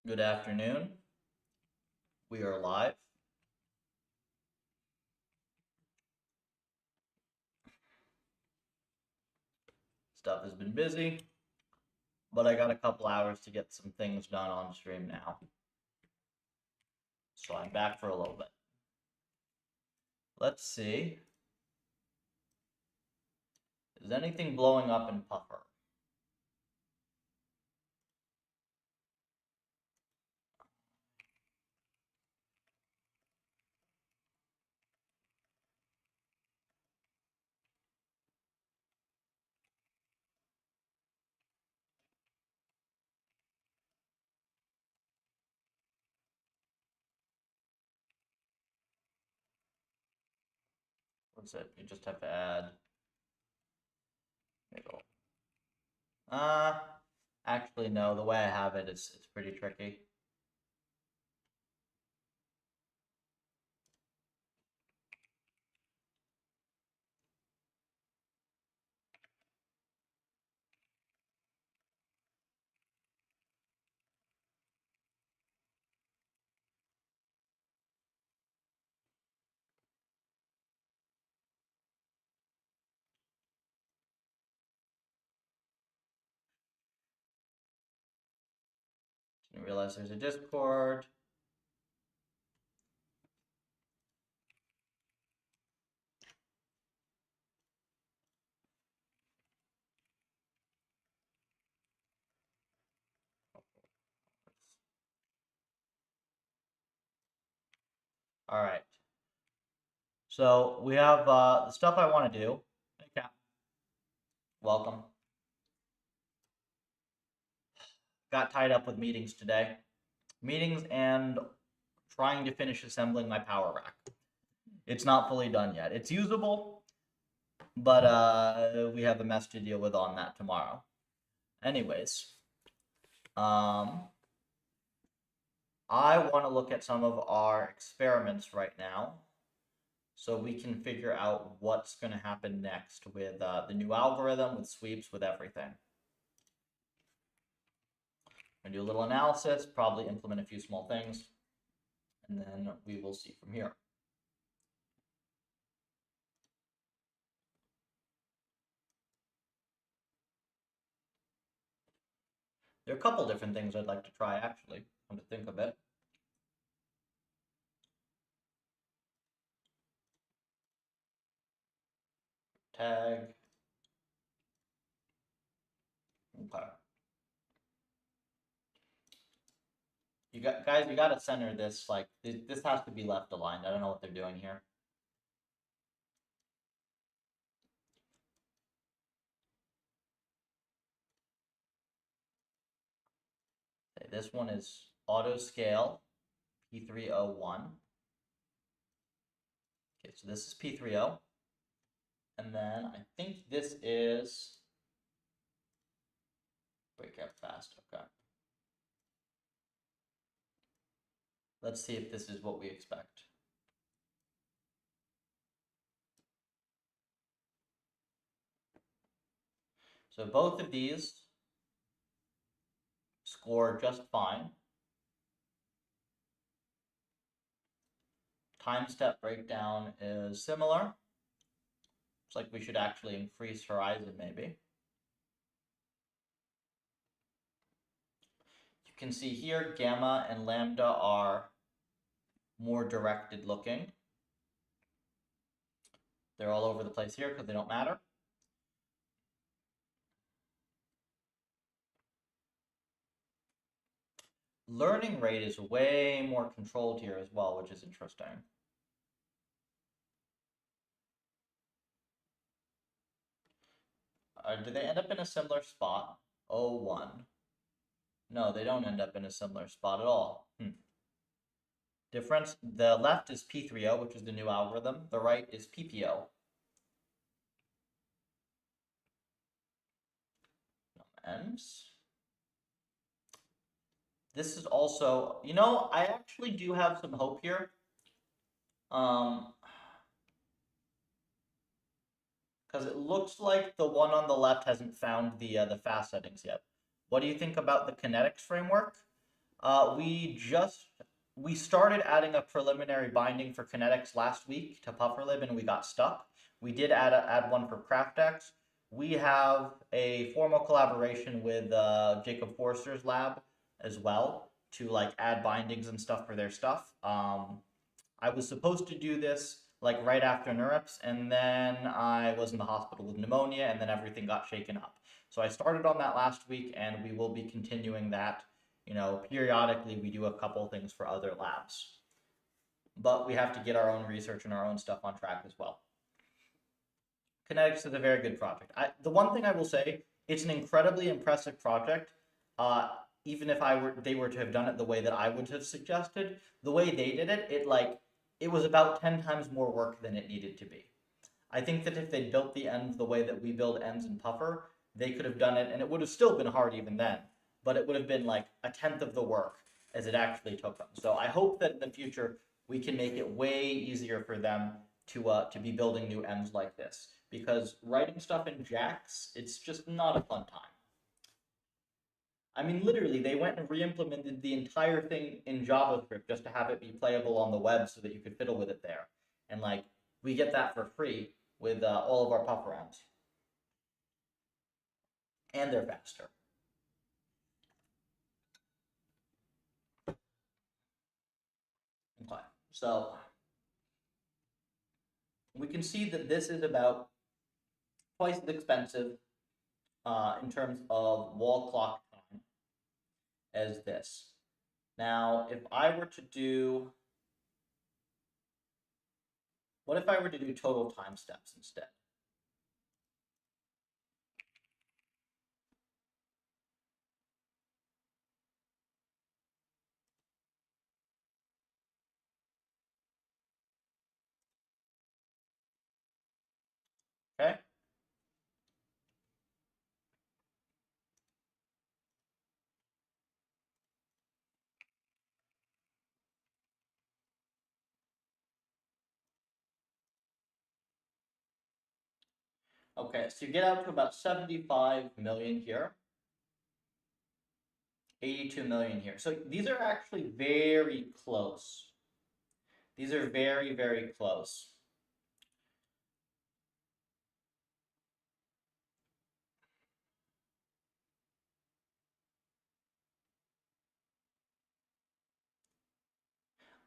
Good afternoon. We are live. Stuff has been busy, but I got a couple hours to get some things done on stream now. So I'm back for a little bit. Let's see. Is anything blowing up in Puffer? What's it? You just have to add. Actually, no. The way I have it, it's pretty tricky. Didn't realize there's a Discord. All right. So we have the stuff I want to do. Hey, Cap. Welcome. Got tied up with meetings today. Meetings and trying to finish assembling my power rack. It's not fully done yet. It's usable, but we have a mess to deal with on that tomorrow. Anyways, I want to look at some of our experiments right now so we can figure out what's going to happen next with the new algorithm, with sweeps, with everything. I'm going to do a little analysis, probably implement a few small things, and then we will see from here. There are a couple different things I'd like to try, actually, come to think of it. Tag. Okay. Guys, you gotta center this, like, this has to be left aligned. I don't know what they're doing here. Okay, this one is auto scale P301. Okay, so this is P30. And then I think this is break out fast. Okay. Let's see if this is what we expect. So both of these score just fine. Time step breakdown is similar. It's like we should actually increase horizon maybe. You can see here gamma and lambda are more directed looking. They're all over the place here because they don't matter. Learning rate is way more controlled here as well, which is interesting. Do they end up in a similar spot? 01. No, they don't end up in a similar spot at all. Difference, the left is P30, which is the new algorithm. The right is PPO. Nums. This is also, you know, I actually do have some hope here. Because it looks like the one on the left hasn't found the fast settings yet. What do you think about the kinetics framework? We started adding a preliminary binding for kinetics last week to PufferLib, and we got stuck. We did add one for CraftX. We have a formal collaboration with Jacob Forster's lab as well to like add bindings and stuff for their stuff. I was supposed to do this like right after NeurIPS, and then I was in the hospital with pneumonia, and then everything got shaken up. So I started on that last week, and we will be continuing that. You know, periodically we do a couple things for other labs, but we have to get our own research and our own stuff on track as well. Kinetics is a very good project. The one thing I will say, it's an incredibly impressive project. Even if they were to have done it the way that I would have suggested, the way they did it, it was about 10 times more work than it needed to be. I think that if they built the ends the way that we build ends in Puffer, they could have done it, and it would have still been hard even then, but it would have been like a tenth of the work as it actually took them. So I hope that in the future we can make it way easier for them to be building new ends like this, because writing stuff in JAX, it's just not a fun time. I mean, literally, they went and re-implemented the entire thing in JavaScript just to have it be playable on the web so that you could fiddle with it there. And like, we get that for free with all of our puffer ends. And they're faster. Okay, so we can see that this is about twice as expensive in terms of wall clock time as this. Now, if I were to do, what if I were to do total time steps instead? Okay. Okay, so you get out to about 75 million here. 82 million here. So these are actually very close. These are very, very close.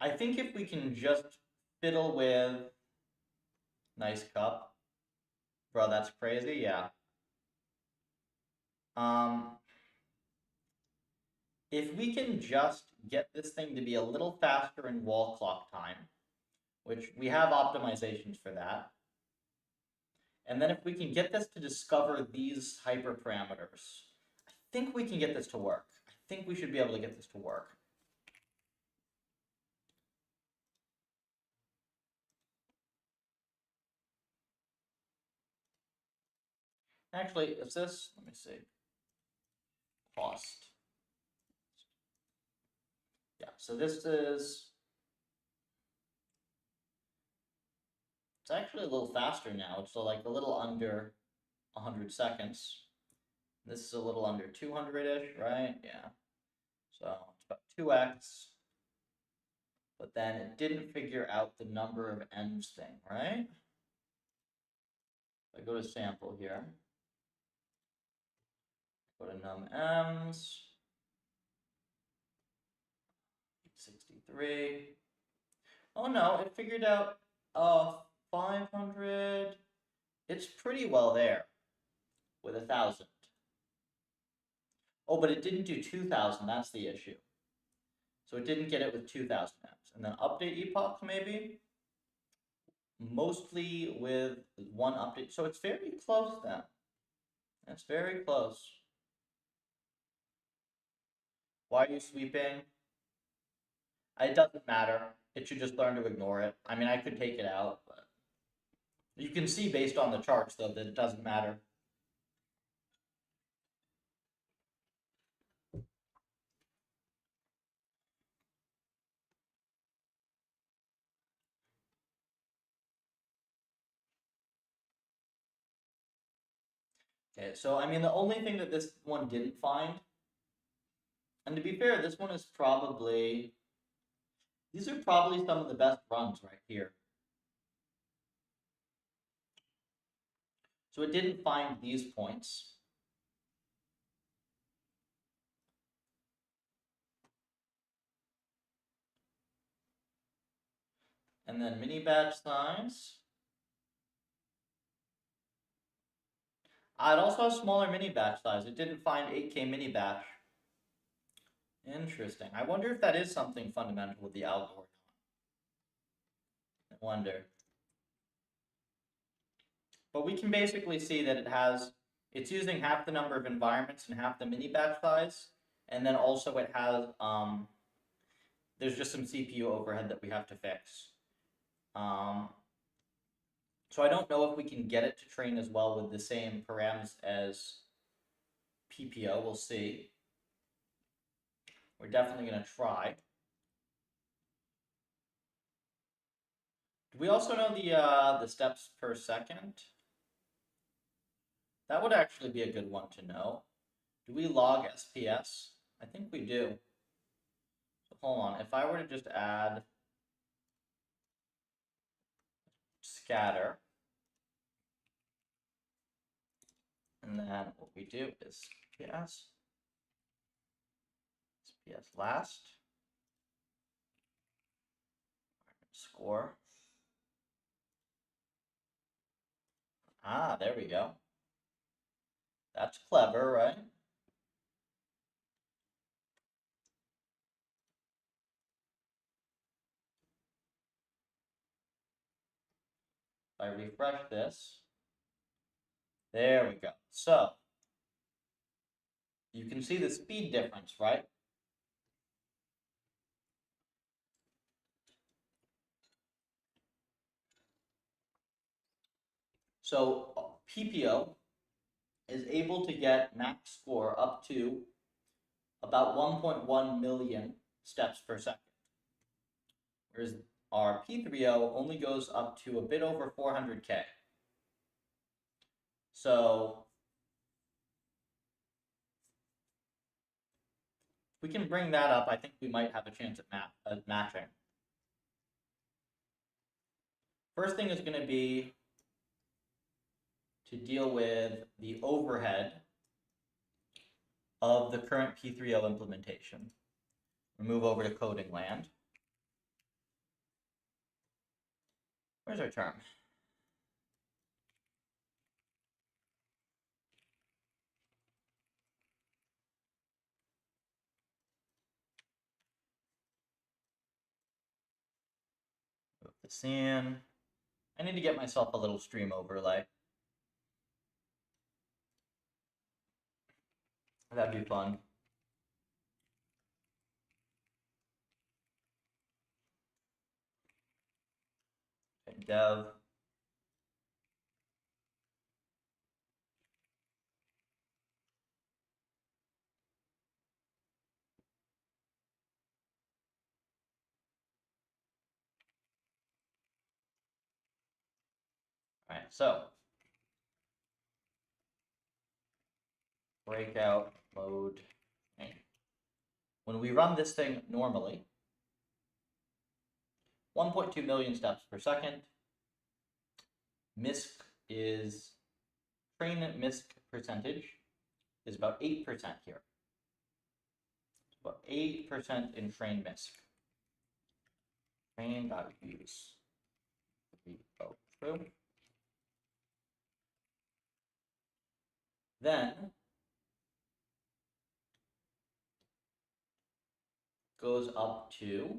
I think if we can just fiddle with nice cup. Bro, that's crazy, yeah. If we can just get this thing to be a little faster in wall clock time, which we have optimizations for that. And then if we can get this to discover these hyperparameters, I think we can get this to work. I think we should be able to get this to work. Actually, is this, let me see, cost. Yeah, so this is, it's actually a little faster now. It's like a little under 100 seconds. This is a little under 200-ish, right? Yeah. So it's about 2x. But then it didn't figure out the number of ends thing, right? If I go to sample here, go to num_ems, 63. Oh no, it figured out 500. It's pretty well there with 1,000. Oh, but it didn't do 2,000. That's the issue. So it didn't get it with 2,000 ems. And then update epoch maybe. Mostly with one update. So it's very close then. It's very close. Why are you sweeping? It doesn't matter. It should just learn to ignore it. I mean, I could take it out, but you can see based on the charts, though, that it doesn't matter. Okay, so I mean, the only thing that this one didn't find And to be fair, this one is probably, these are probably some of the best runs right here. So it didn't find these points. And then mini batch size. It also has smaller mini batch size. It didn't find 8K mini batch. Interesting. I wonder if that is something fundamental with the algorithm. I wonder. But we can basically see that it's using half the number of environments and half the mini batch size. And then also it has, there's just some CPU overhead that we have to fix. So I don't know if we can get it to train as well with the same params as PPO. We'll see. We're definitely going to try. Do we also know the steps per second? That would actually be a good one to know. Do we log SPS? I think we do. So hold on. If I were to just add scatter, and then what we do is SPS last, score. There we go. That's clever, right? If I refresh this, there we go. So you can see the speed difference, right? So PPO is able to get max score up to about 1.1 million steps per second, whereas our P3O only goes up to a bit over 400K. So if we can bring that up, I think we might have a chance at matching. First thing is going to be to deal with the overhead of the current P3O implementation. We move over to coding land. Where's our term? Move this in. I need to get myself a little stream overlay. That'd be fun. Okay, dev. All right, so breakout mode. When we run this thing normally, 1.2 million steps per second. Train MISC percentage is about 8% here. It's about 8% in train MISC. Train.use. True. Then goes up to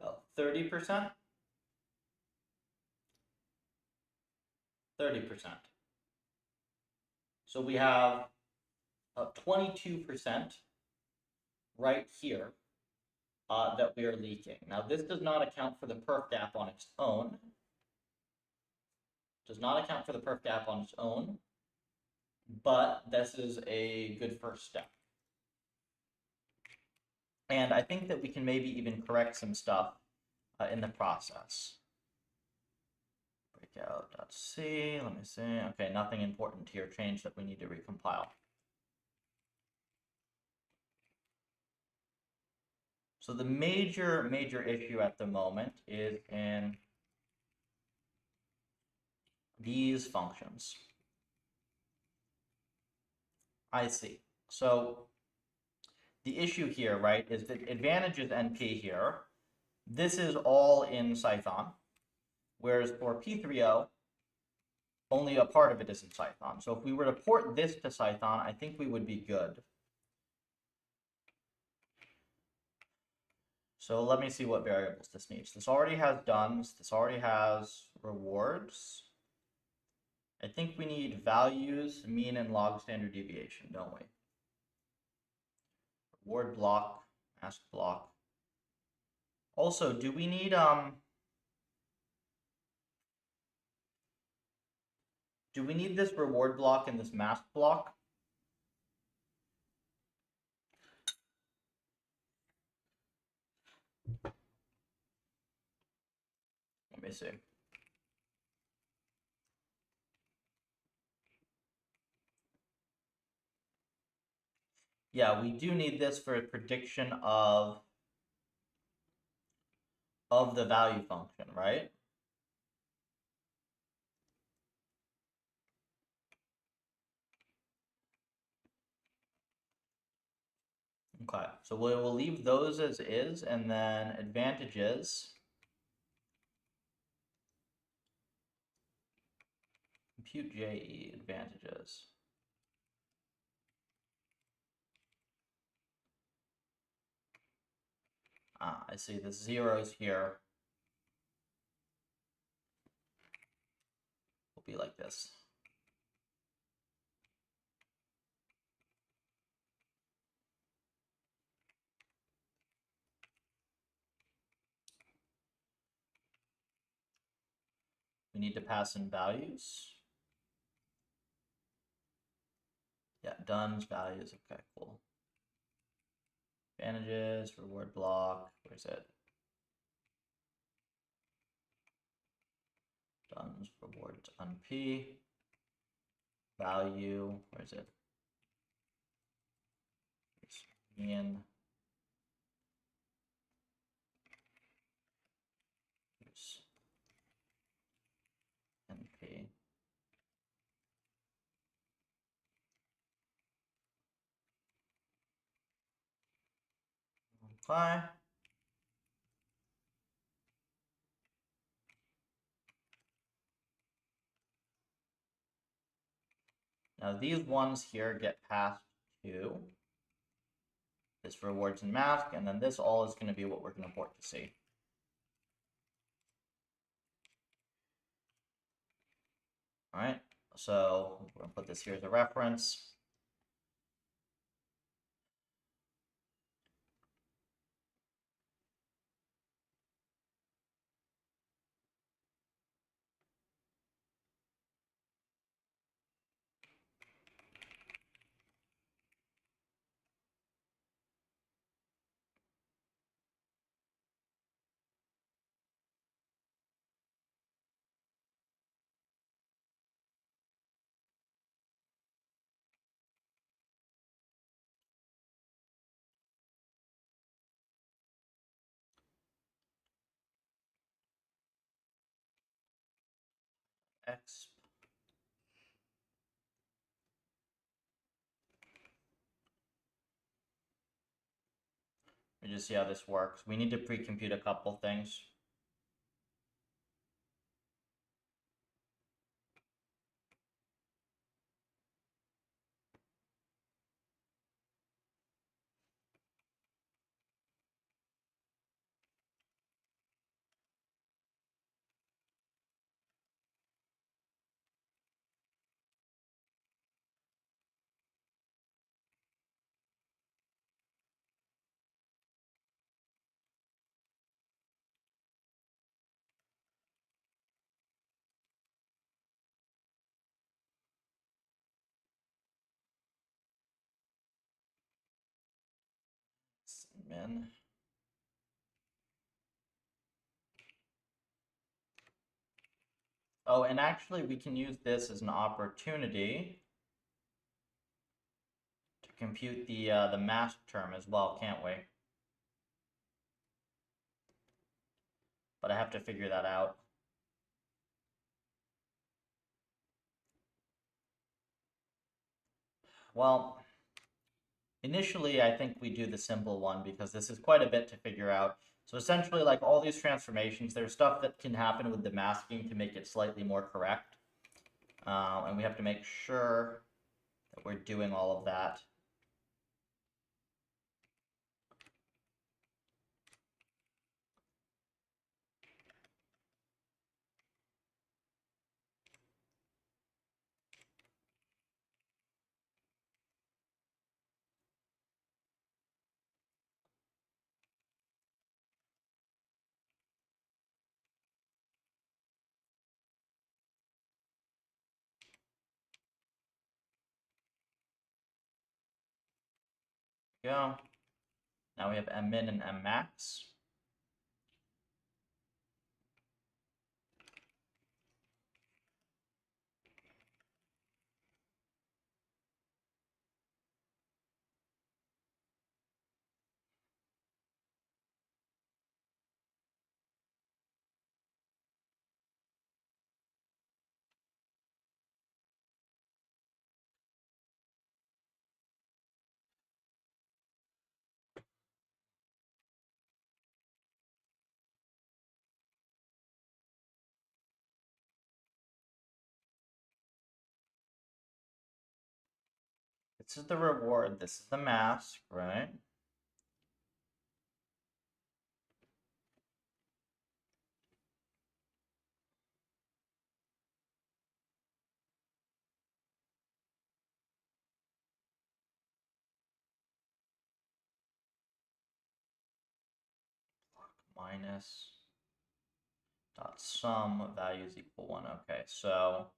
about 30%. 30%. So we have 22% right here that we are leaking. Now this does not account for the perf gap on its own. Does not account for the perf gap on its own, but this is a good first step. And I think that we can maybe even correct some stuff in the process. Break breakout.c. Let me see. Okay, nothing important here changed that we need to recompile. So the major issue at the moment is in these functions. I see. So the issue here, right, is that advantage is NP here. This is all in Cython, whereas for P30, only a part of it is in Cython. So if we were to port this to Cython, I think we would be good. So let me see what variables this needs. This already has duns. This already has rewards. I think we need values, mean, and log standard deviation, don't we? Reward block, mask block. Also, do we need this reward block and this mask block? Let me see. Yeah, we do need this for a prediction of the value function, right? Okay, so we'll leave those as is, and then advantages. Compute JE advantages. Ah, I see the zeros here will be like this. We need to pass in values. Yeah, duns, values. Okay, cool. Advantages, reward block. Where's it? Duns, rewards on P. Value. Where's it? Mean. NP. Okay. Now these ones here get passed to this rewards and mask, and then this all is going to be what we're going to port to C. All right, so we're going to put this here as a reference. X. Let me just see how this works. We need to pre-compute a couple things. Min. Oh, and actually we can use this as an opportunity to compute the mask term as well, can't we? But I have to figure that out. Well, initially I think we do the simple one because this is quite a bit to figure out. So essentially, like all these transformations, there's stuff that can happen with the masking to make it slightly more correct. And we have to make sure that we're doing all of that. Go. Now we have M min and M max. This is the reward. This is the mask, right? Minus dot sum values equal 1. Okay, so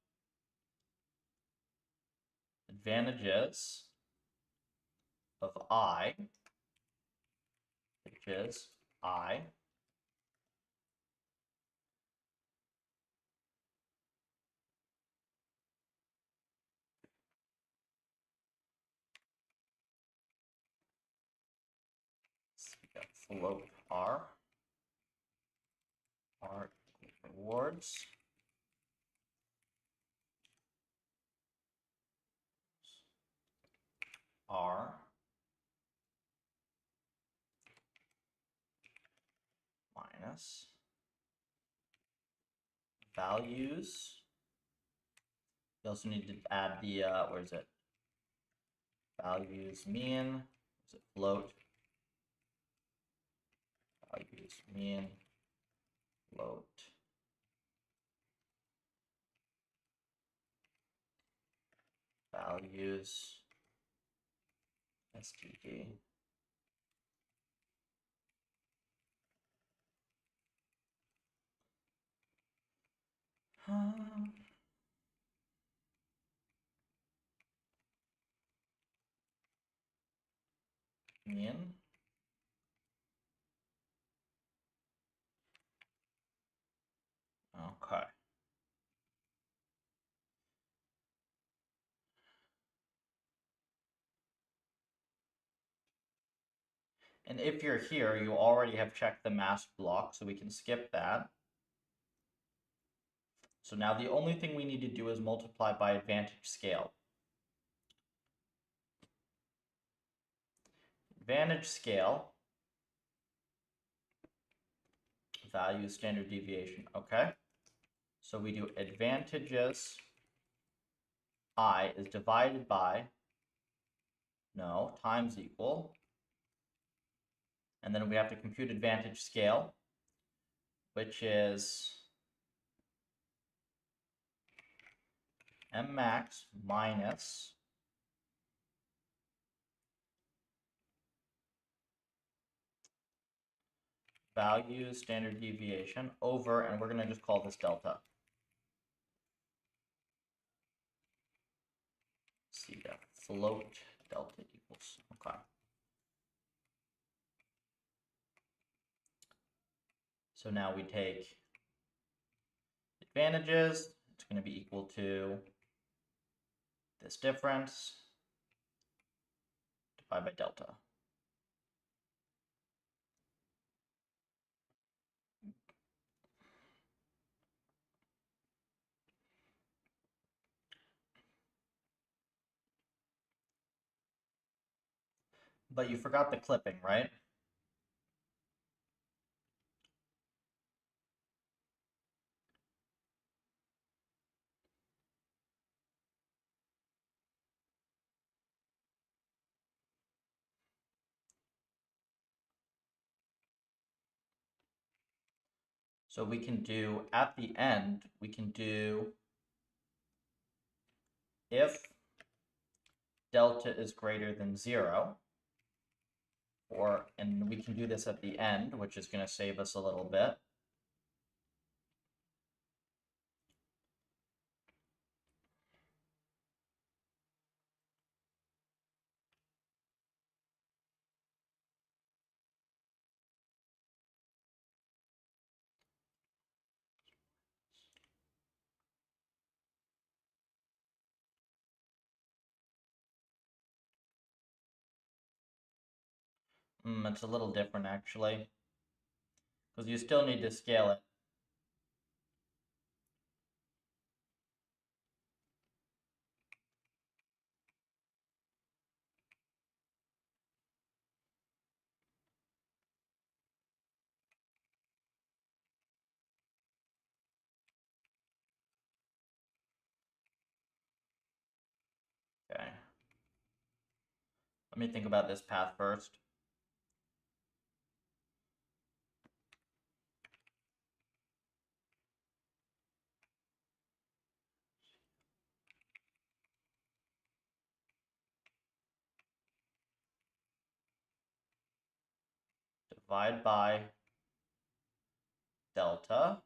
advantages of I, which is I, float R rewards R minus values. You also need to add the, where is it? Values mean, is it float? Values mean, float. Values, std. Mean. Okay. And if you're here, you already have checked the mask block, so we can skip that. So now the only thing we need to do is multiply by advantage scale. Advantage scale, value standard deviation, okay? So we do advantages I is divided by, no, times equal. And then we have to compute advantage scale, which is M max minus value standard deviation over, and we're going to just call this delta. See that float delta equals, okay. So now we take advantages, going to be equal to this difference divided by delta. But you forgot the clipping, right? So we can do, at the end, we can do if delta is greater than 0, and we can do this at the end, which is going to save us a little bit. It's a little different, actually, because you still need to scale it. Okay. Let me think about this path first. Divide by delta.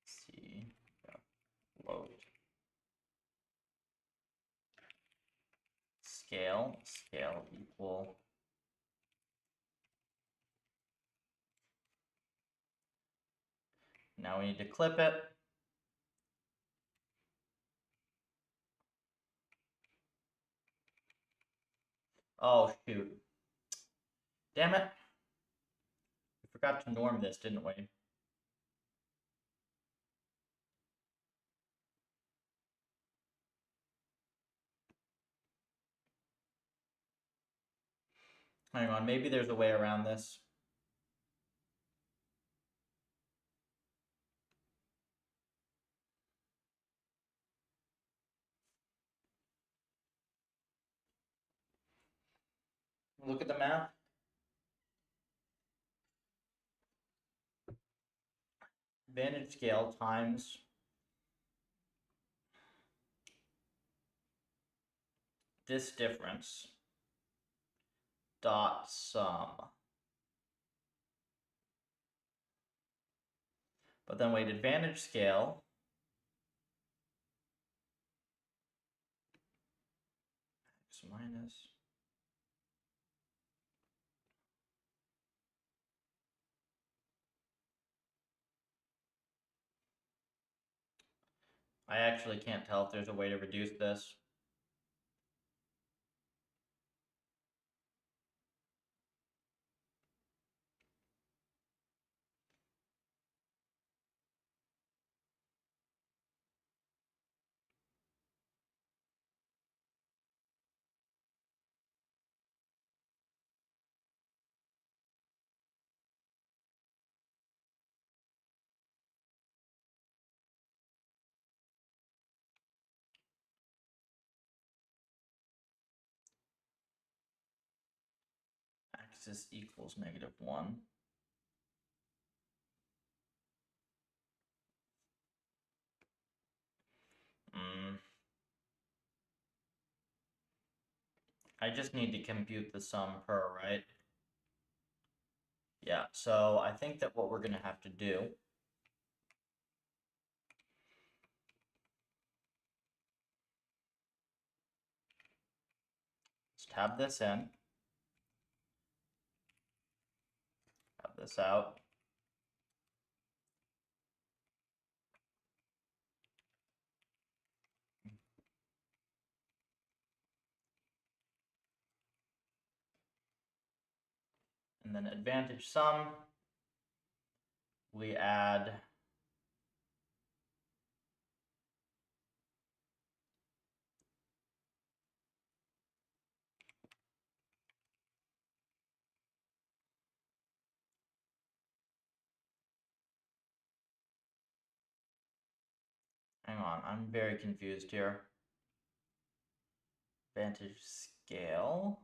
See, load. Scale equal. Now we need to clip it. Oh, shoot. Damn it. We forgot to norm this, didn't we? Hang on, maybe there's a way around this. Look at the map. Advantage scale times this difference dot sum. But then wait, advantage scale x minus. I actually can't tell if there's a way to reduce this. Axis equals -1. I just need to compute the sum per, right? Yeah, so I think that what we're going to have to do is tab this in, tab this out. And then advantage sum, we add hang on, I'm very confused here. Advantage scale.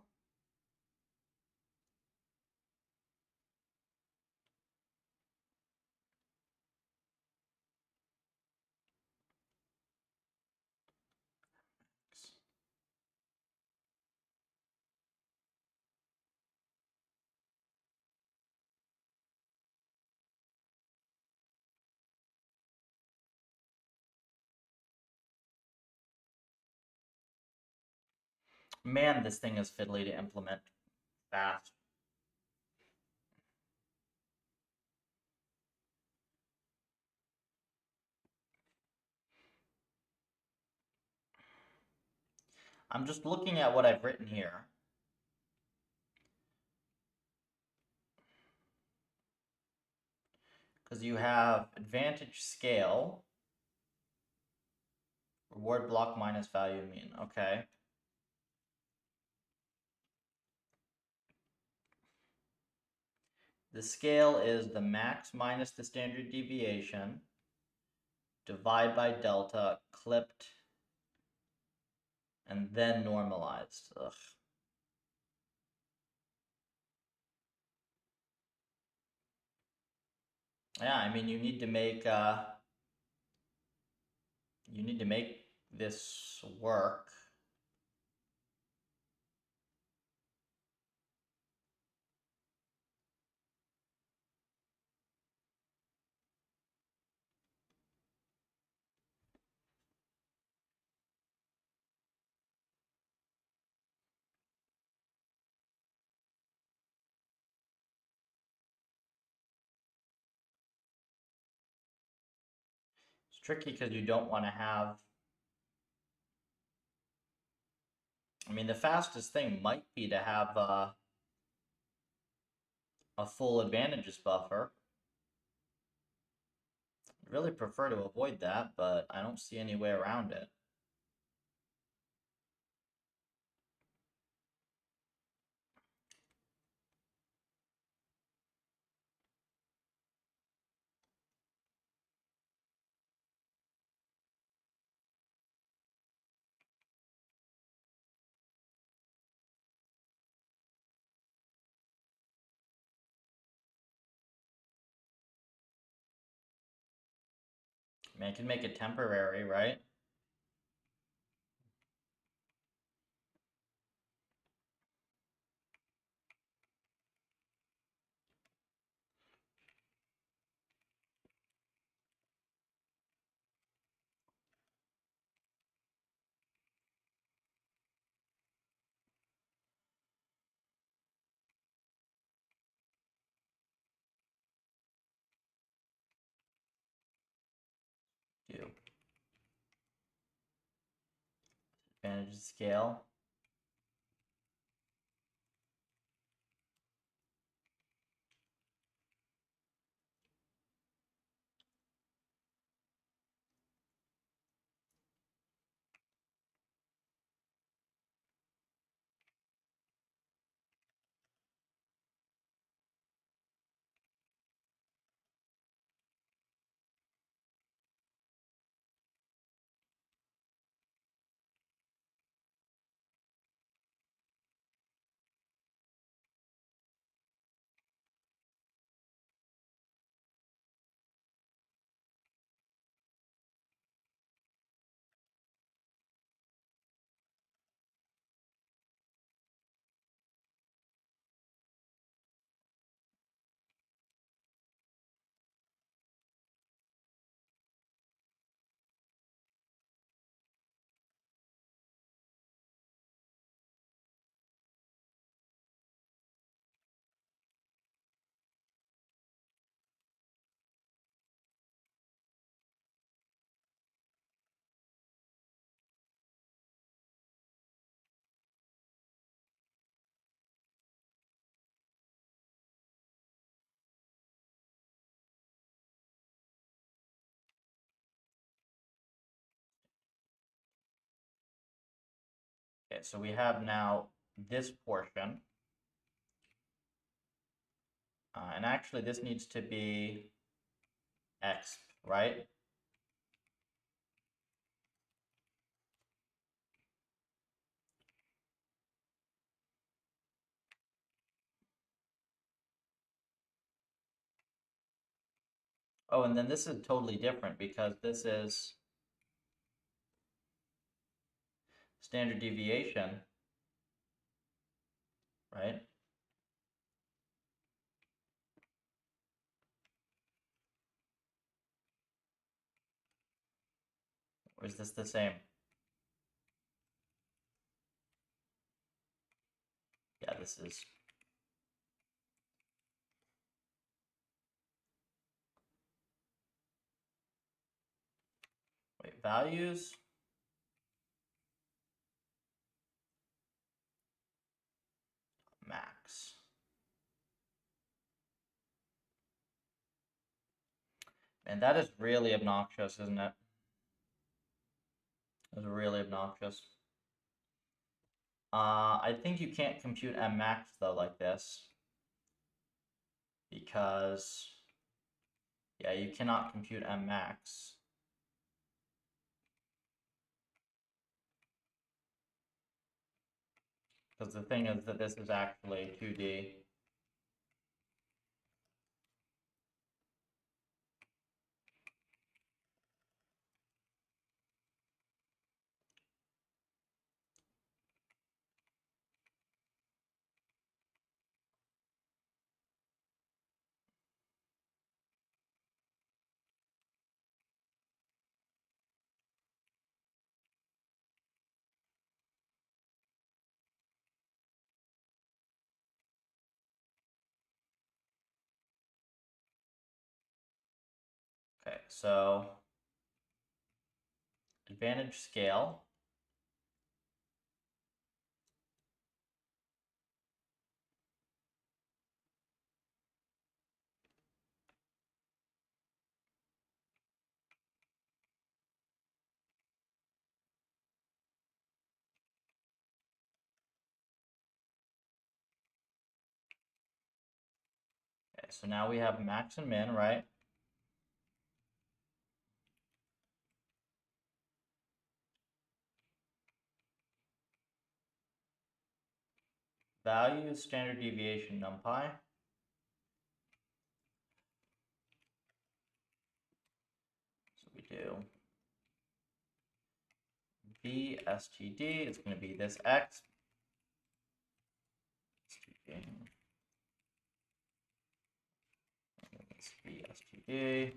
Man, this thing is fiddly to implement fast. I'm just looking at what I've written here. Because you have advantage scale, reward block minus value mean. Okay. The scale is the max minus the standard deviation, divide by delta, clipped, and then normalized. Ugh. Yeah, I mean, you need to make this work. It's tricky because you don't want to have. I mean, the fastest thing might be to have a full advantages buffer. I'd really prefer to avoid that, but I don't see any way around it. I mean, I can make it temporary, right? Do advantages scale. Okay, so we have now this portion. And actually, this needs to be exp, right? Oh, and then this is totally different because this is standard deviation, right? Or is this the same? Yeah, this is. Wait, values? Max. And that is really obnoxious, isn't it? It's really obnoxious. I think you can't compute mmax though like this. Because, yeah, you cannot compute mmax. Because the thing is that this is actually 2D. Okay, so advantage scale. Okay, so now we have max and min, right? Value standard deviation numpy. So we do VSTD, it's going to be this X. VSTD.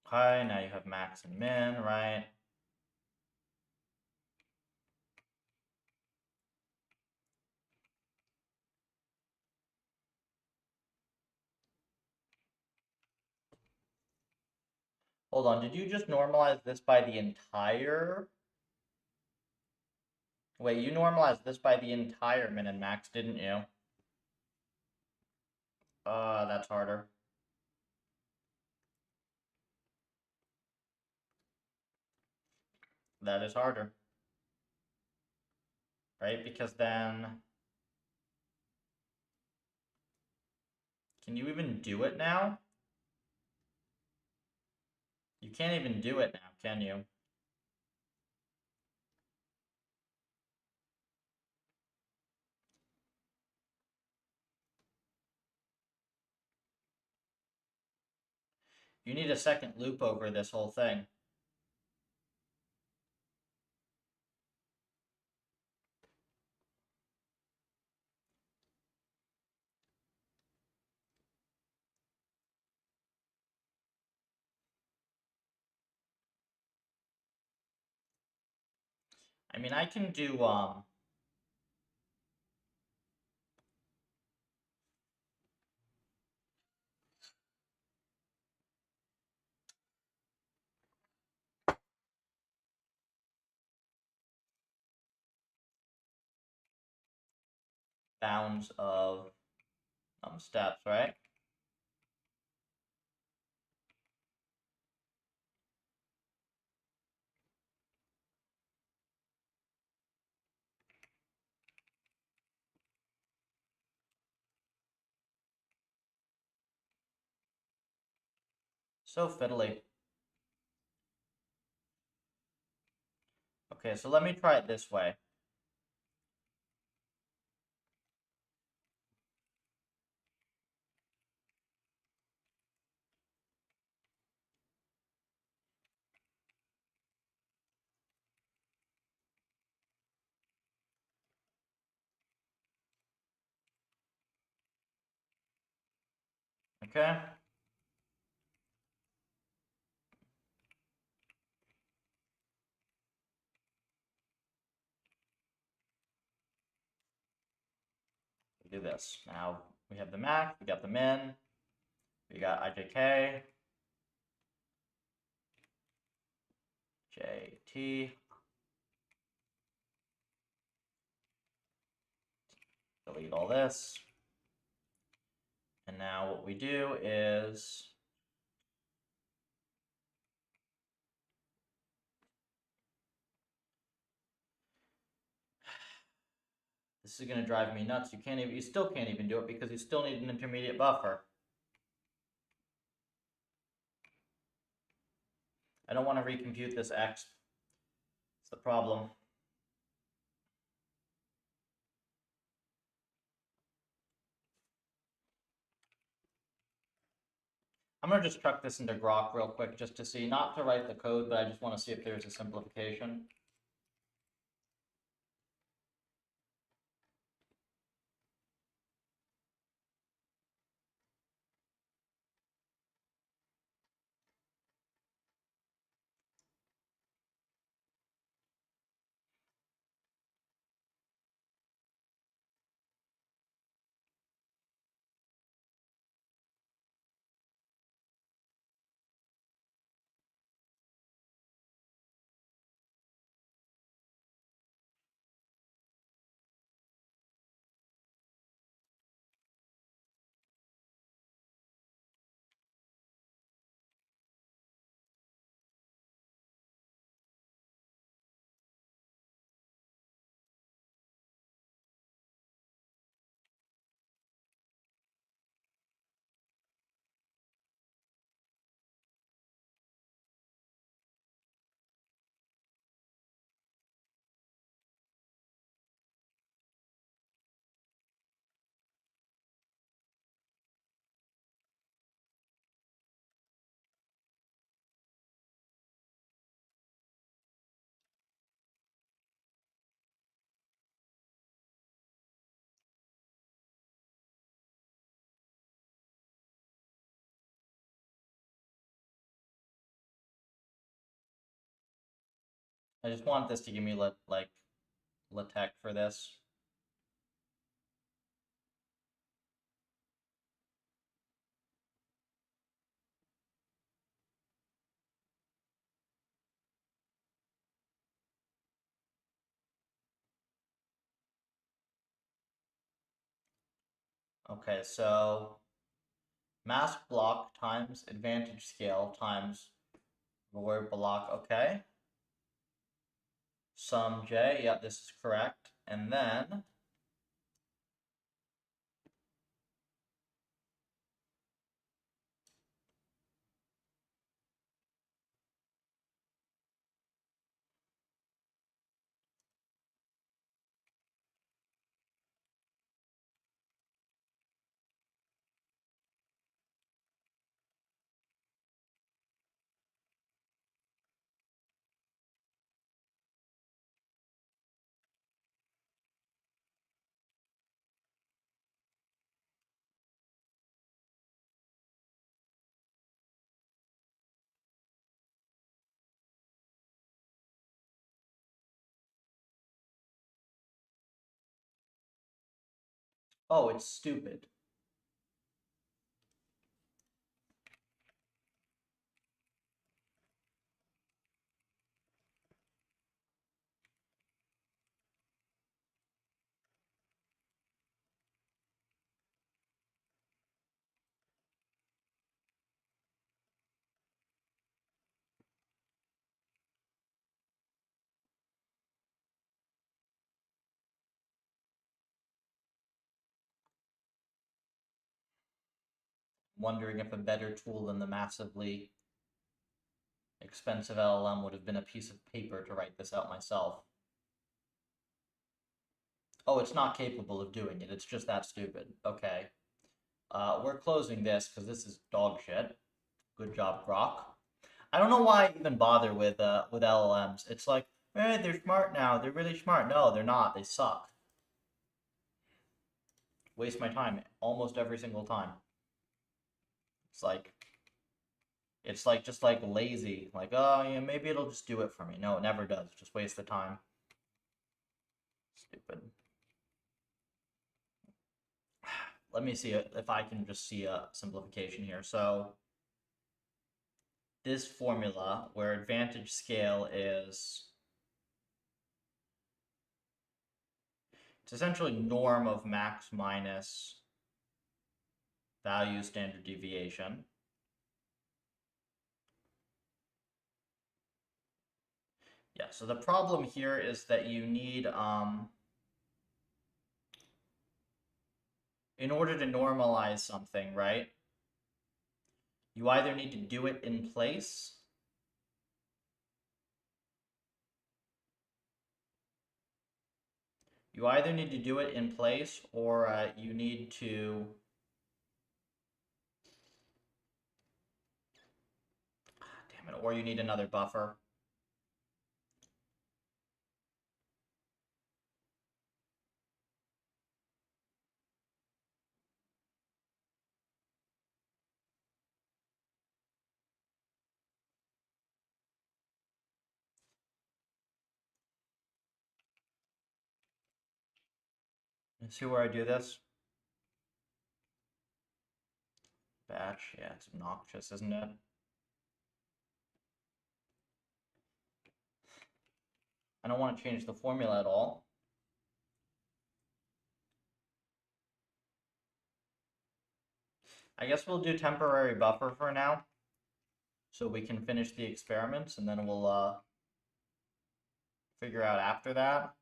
Okay, now you have max and min, right? Hold on, did you just normalize this by the entire? Wait, you normalized this by the entire min and max, didn't you? That's harder. That is harder. Right? Because then... Can you even do it now? You can't even do it now, can you? You need a second loop over this whole thing. I mean, I can do, bounds of steps, right? So fiddly. Okay, so let me try it this way. Okay. We do this. Now we have the max, we got the min, we got IJK, JT. Delete all this. And now what we do is this is going to drive me nuts. You still can't even do it because you still need an intermediate buffer. I don't want to recompute this X. It's the problem. I'm going to just chuck this into Grok real quick just to see, not to write the code, but I just want to see if there's a simplification. I just want this to give me LaTeX for this. Okay, so mask block times advantage scale times word block. Okay. Sum J, yeah, this is correct. And then oh, it's stupid. Wondering if a better tool than the massively Expensive LLM would have been a piece of paper to write this out myself. Oh, it's not capable of doing it. It's just that stupid. Okay. We're closing this because this is dog shit. Good job, Grok. I don't know why I even bother with LLMs. It's like, hey, they're smart now. They're really smart. No, they're not. They suck. Waste my time almost every single time. It's like just like lazy. Like, oh yeah, maybe it'll just do it for me. No, it never does. Just waste the time. Stupid. Let me see if I can just see a simplification here. So this formula where advantage scale is, it's essentially norm of max minus value standard deviation. Yeah, so the problem here is that you need, in order to normalize something, right? You either need to do it in place, or you need to, damn it, or you need another buffer. Let's see where I do this. Batch, yeah, it's obnoxious, isn't it? I don't want to change the formula at all. I guess we'll do temporary buffer for now, so we can finish the experiments, and then we'll figure out after that.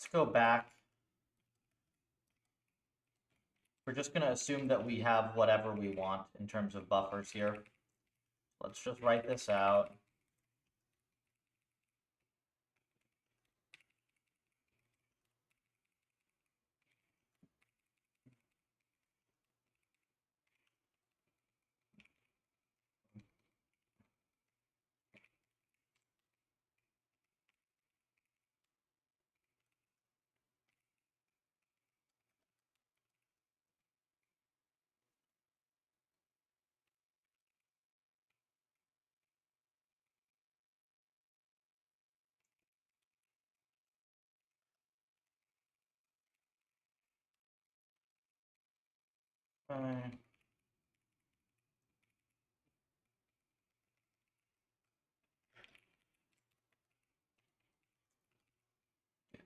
Let's go back. We're just going to assume that we have whatever we want in terms of buffers here. Let's just write this out. Do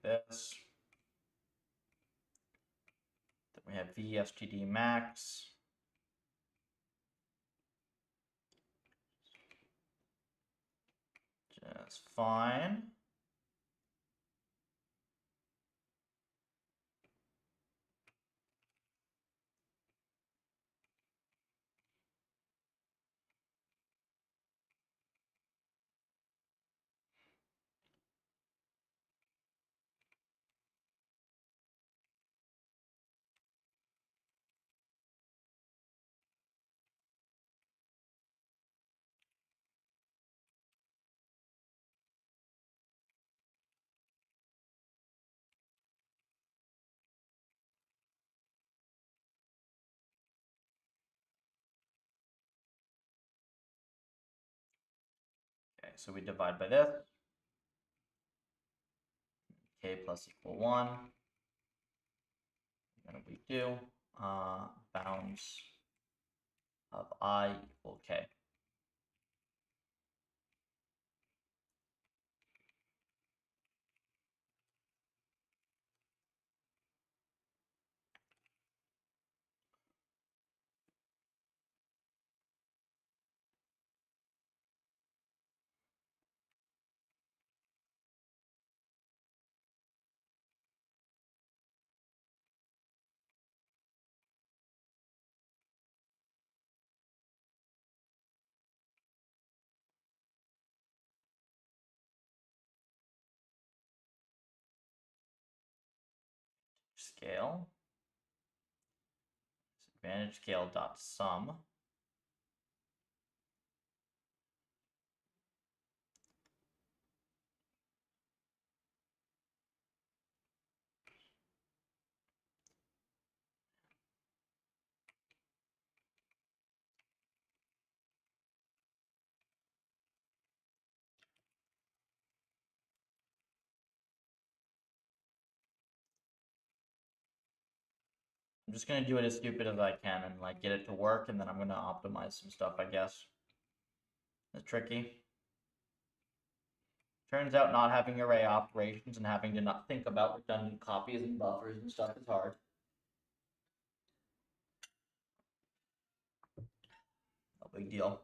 this. Then we have VSTD max. Just fine. Okay, so we divide by this. K plus equal 1. And we do. bounds of I equal K. Scale. Advantage scale dot sum. I'm just gonna do it as stupid as I can and like get it to work, and then I'm gonna optimize some stuff, I guess. It's tricky. Turns out not having array operations and having to not think about redundant copies and buffers and stuff is hard. No big deal.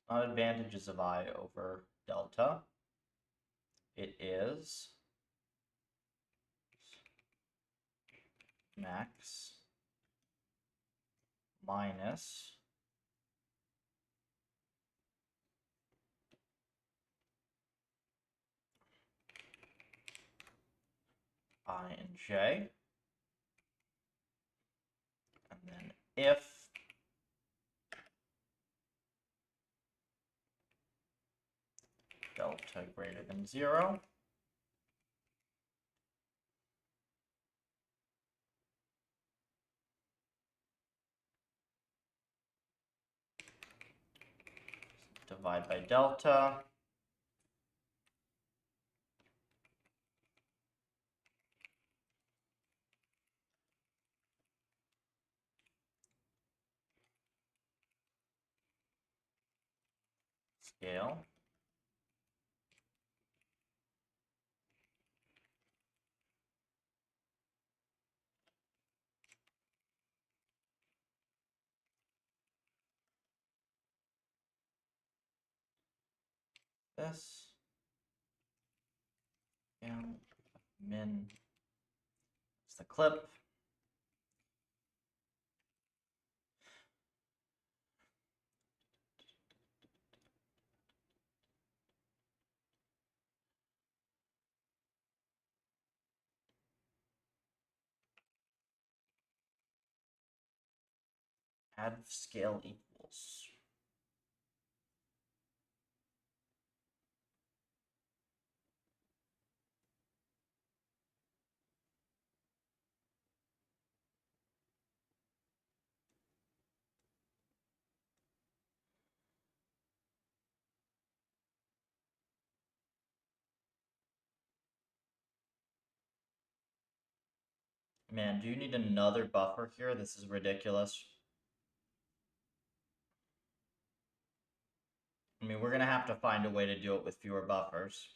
Not advantages of I over delta. It is max minus I and j. And then if delta greater than 0, divide by delta, scale, this, and min is the clip. Add scale equals. Man, do you need another buffer here? This is ridiculous. I mean, we're gonna have to find a way to do it with fewer buffers.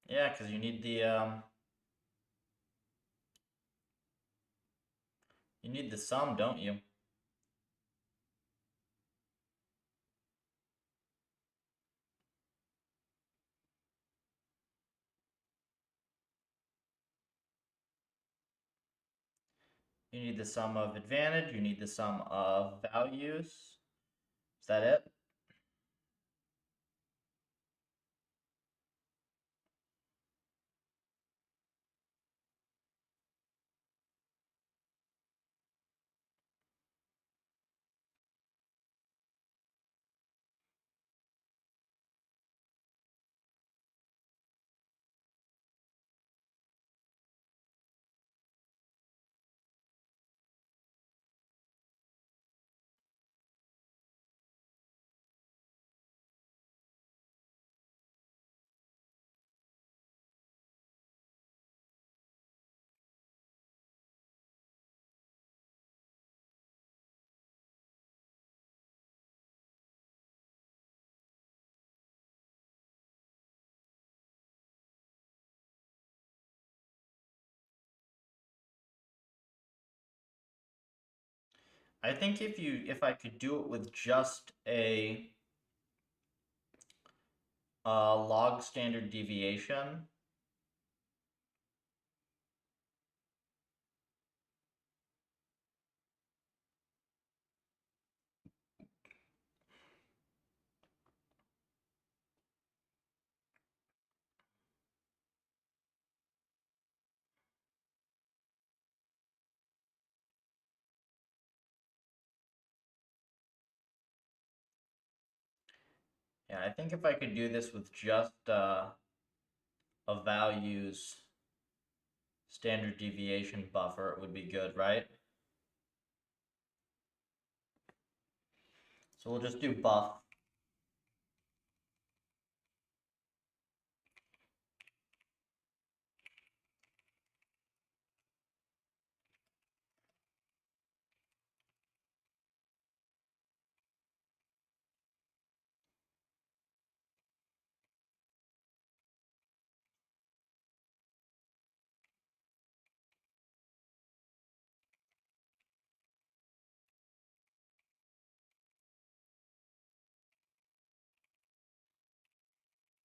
Yeah, because you need the sum, don't you? You need the sum of advantage, you need the sum of values. Is that it? I think if I could do it with just a log standard deviation, yeah, I think if I could do this with just a values standard deviation buffer, it would be good, right? So we'll just do buff.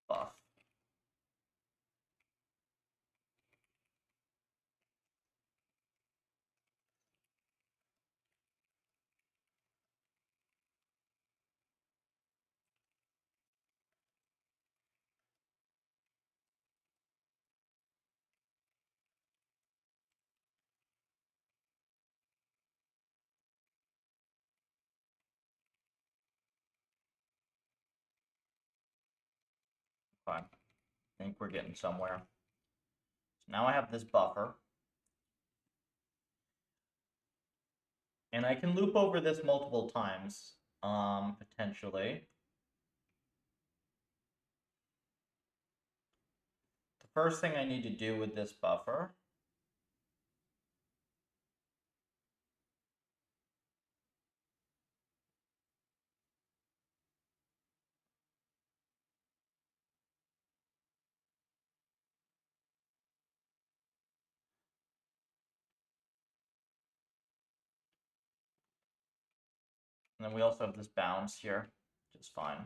Buff. Fine. I think we're getting somewhere. So now I have this buffer. And I can loop over this multiple times, potentially. The first thing I need to do with this buffer and then we also have this bounds here, which is fine.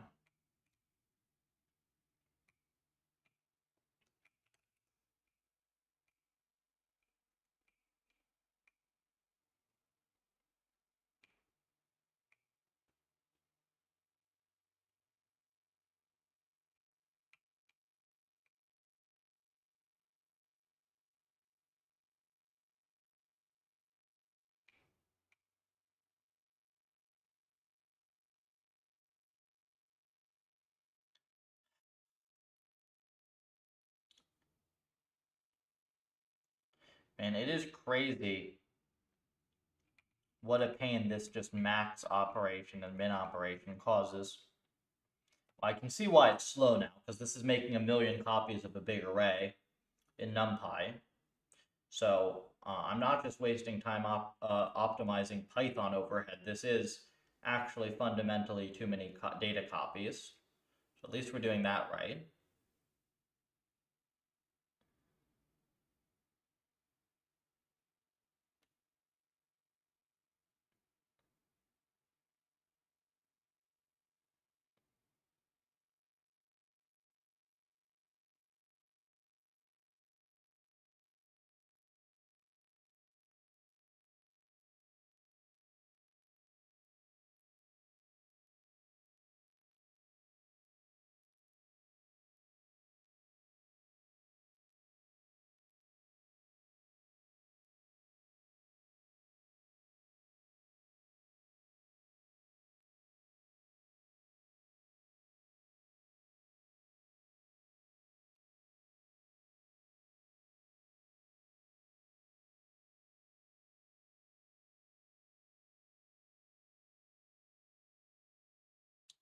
And it is crazy what a pain this just max operation and min operation causes. I can see why it's slow now, because this is making a million copies of a big array in NumPy. So I'm not just wasting time optimizing Python overhead. This is actually fundamentally too many data copies. So at least we're doing that right.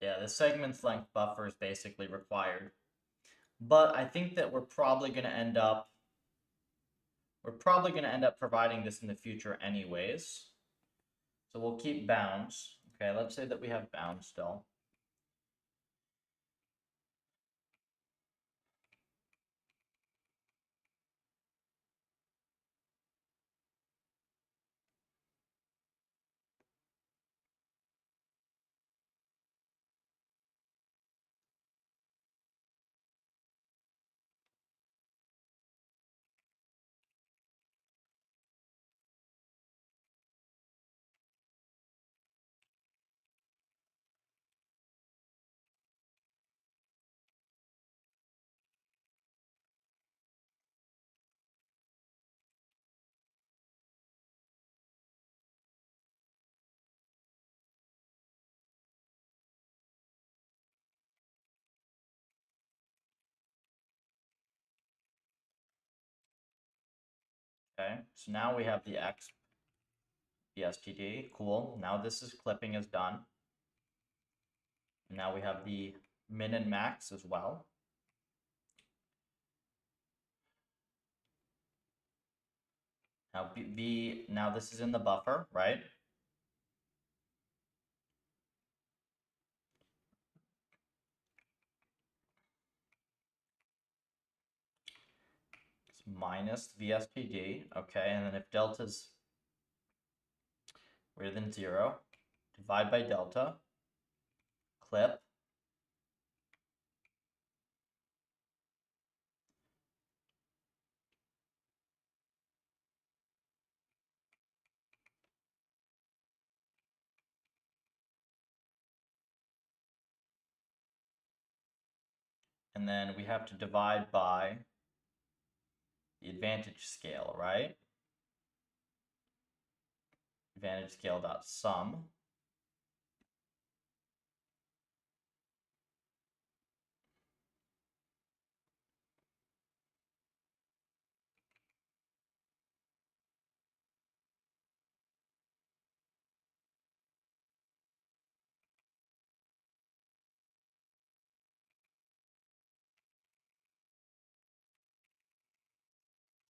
Yeah, the segment's length buffer is basically required. But I think that we're probably going to end up providing this in the future anyways. So we'll keep bounds. Okay, let's say that we have bounds still. Okay, so now we have the X BSTD. Cool. Now this is clipping is done. And now we have the min and max as well. Now now this is in the buffer, right? It's minus VSTD, okay, and then if delta's greater than 0, divide by delta, clip, and then we have to divide by the advantage scale, right? Advantage scale dot sum.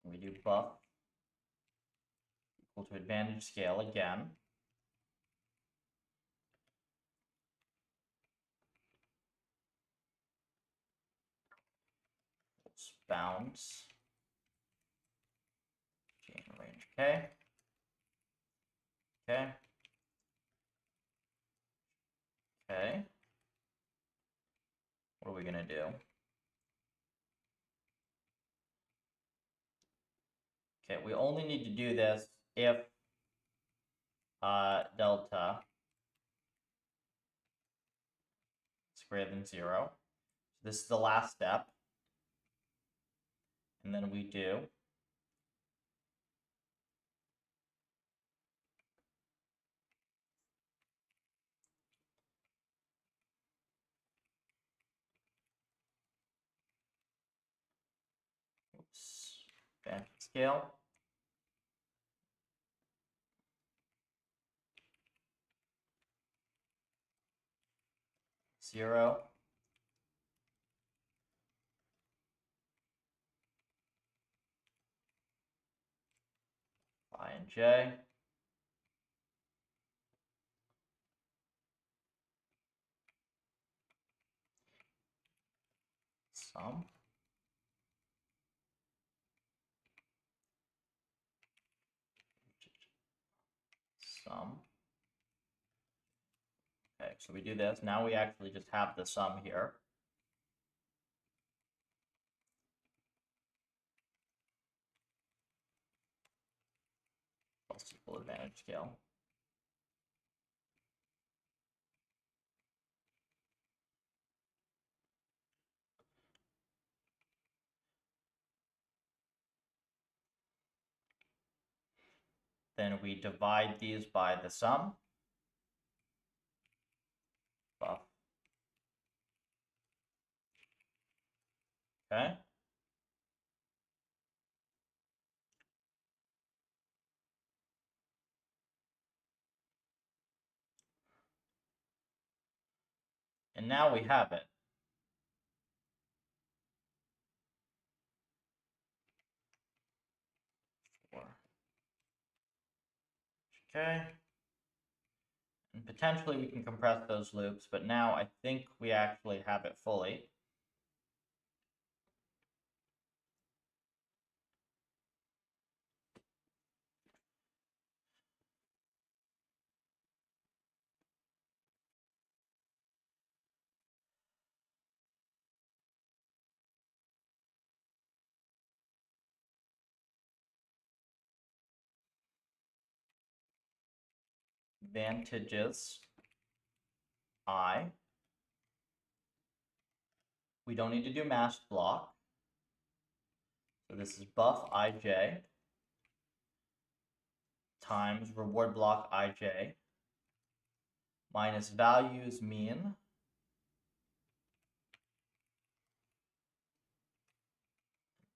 We do buff equal to advantage scale again. Bounds. Chain range. Okay. Okay. Okay. What are we gonna do? Okay, we only need to do this if delta is greater than 0. So this is the last step. And then we do advantage scale. Zero. I and J. Sum. Sum. Okay, so we do this. Now we actually just have the sum here. Plus equal advantage scale. Then we divide these by the sum. Buff. Okay. And now we have it. Okay. And potentially we can compress those loops, but now I think we actually have it fully. Advantages I. We don't need to do mask block. So this is buff ij times reward block ij minus values mean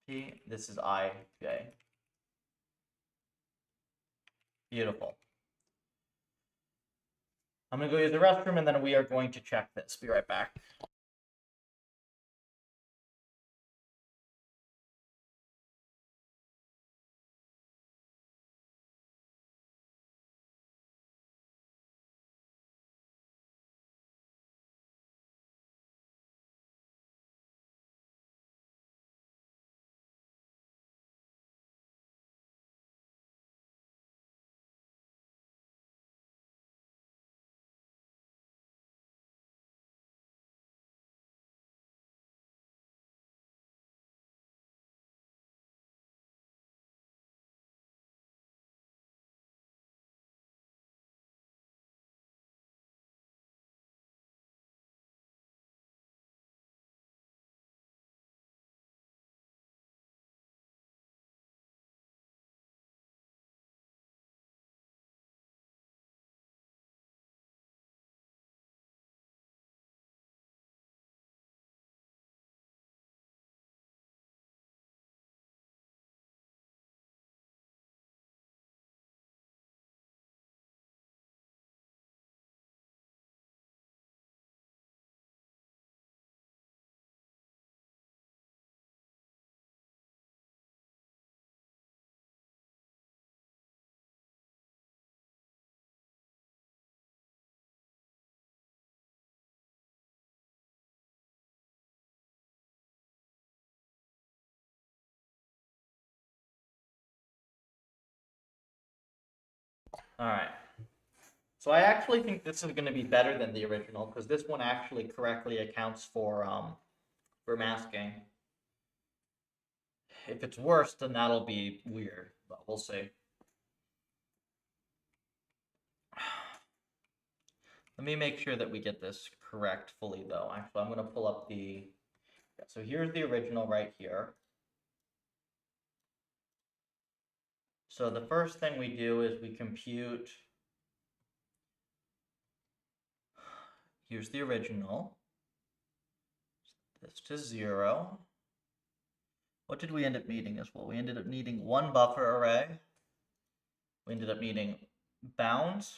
p. This is ij. Beautiful. I'm going to go use the restroom, and then we are going to check this. Be right back. All right. So I actually think this is going to be better than the original because this one actually correctly accounts for masking. If it's worse, then that'll be weird, but we'll see. Let me make sure that we get this correct fully, though. Actually, I'm going to pull up the... Yeah, so here's the original right here. So the first thing we do is we compute... Here's the original. Set this to 0. What did we end up needing as well? We ended up needing one buffer array. We ended up needing bounds.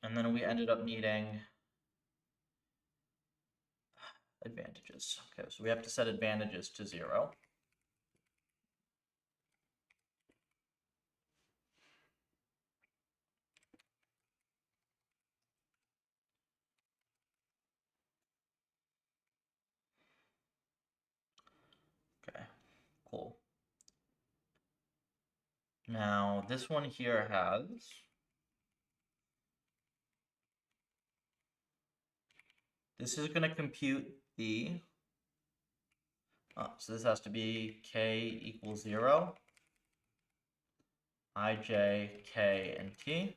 And then we ended up needing advantages. Okay, so we have to set advantages to 0. Okay, cool. Now, this one here has... This is going to compute the... so this has to be k equals 0, ij, k, and t.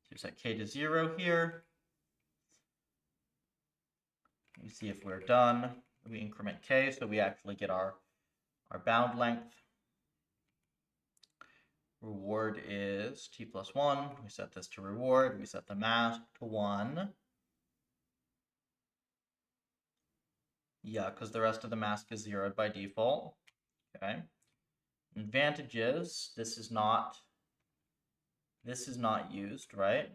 So we set k to 0 here. We see if we're done. We increment k, so we actually get our bound length. Reward is t plus 1. We set this to reward. We set the mask to 1. Yeah, because the rest of the mask is zeroed by default. Okay. Advantages, this is not used, right?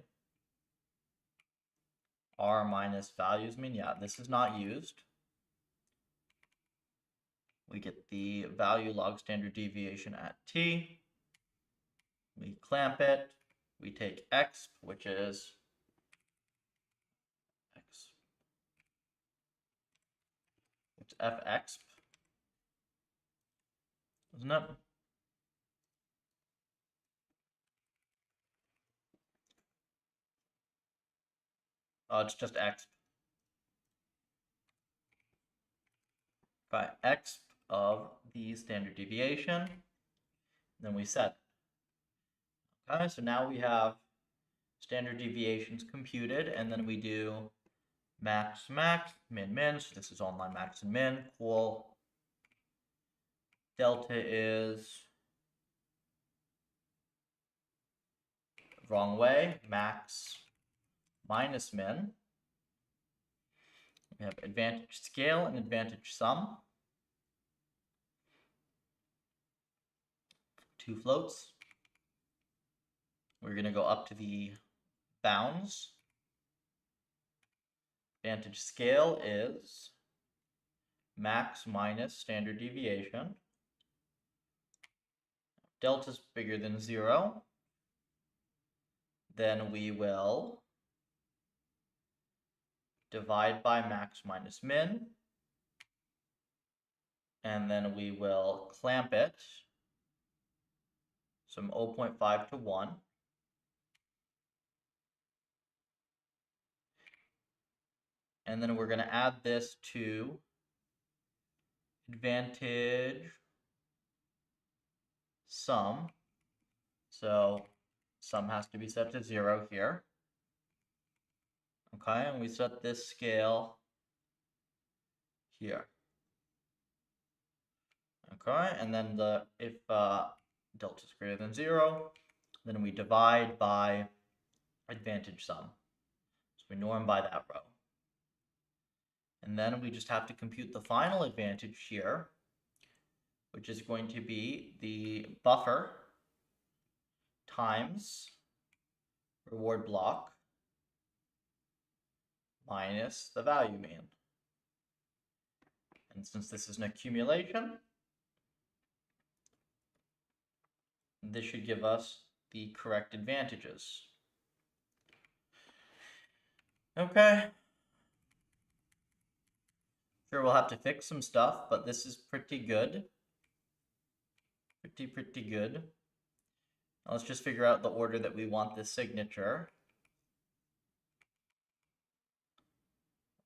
R minus values mean? Yeah, this is not used. We get the value log standard deviation at t. We clamp it. We take exp, which is x. It's fexp, isn't it? Oh, it's just exp. By exp of the standard deviation. Then we set. Okay, so now we have standard deviations computed, and then we do max, max, min, min. So this is online max and min. Cool. Delta is wrong way. Max minus min. We have advantage scale and advantage sum. Two floats. We're going to go up to the bounds. Advantage scale is max minus standard deviation. Delta is bigger than 0. Then we will divide by max minus min. And then we will clamp it from 0.5 to 1. And then we're going to add this to advantage sum. So sum has to be set to 0 here. Okay, and we set this scale here. Okay, and then if delta is greater than 0, then we divide by advantage sum. So we norm by that row. And then we just have to compute the final advantage here, which is going to be the buffer times reward block minus the value mean. And since this is an accumulation, this should give us the correct advantages. Okay. Sure, we'll have to fix some stuff, but this is pretty good. Pretty good. Now let's just figure out the order that we want this signature.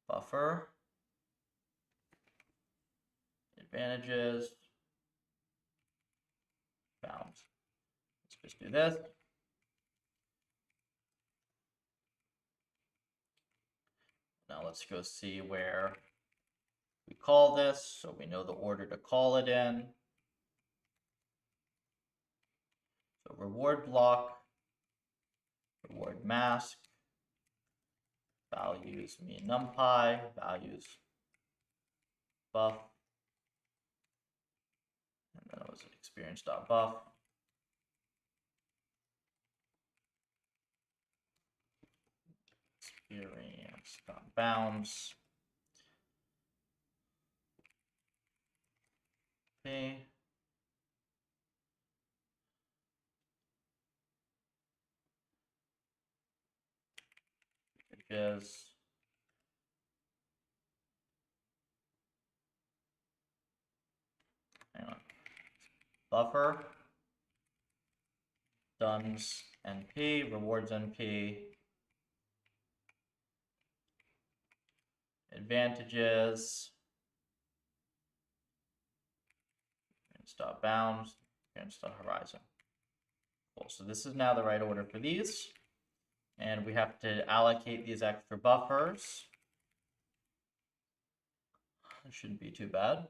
Buffer. Advantages. Bounds. Let's just do this. Now let's go see where we call this, so we know the order to call it in. So reward block, reward mask, values mean numpy, values buff, and then it was experience.buff. Experience.bounds. Okay. Is hang on. Buffer duns np rewards np advantages stop bounds and stop horizon. Cool. So this is now the right order for these. And we have to allocate these extra buffers. It shouldn't be too bad.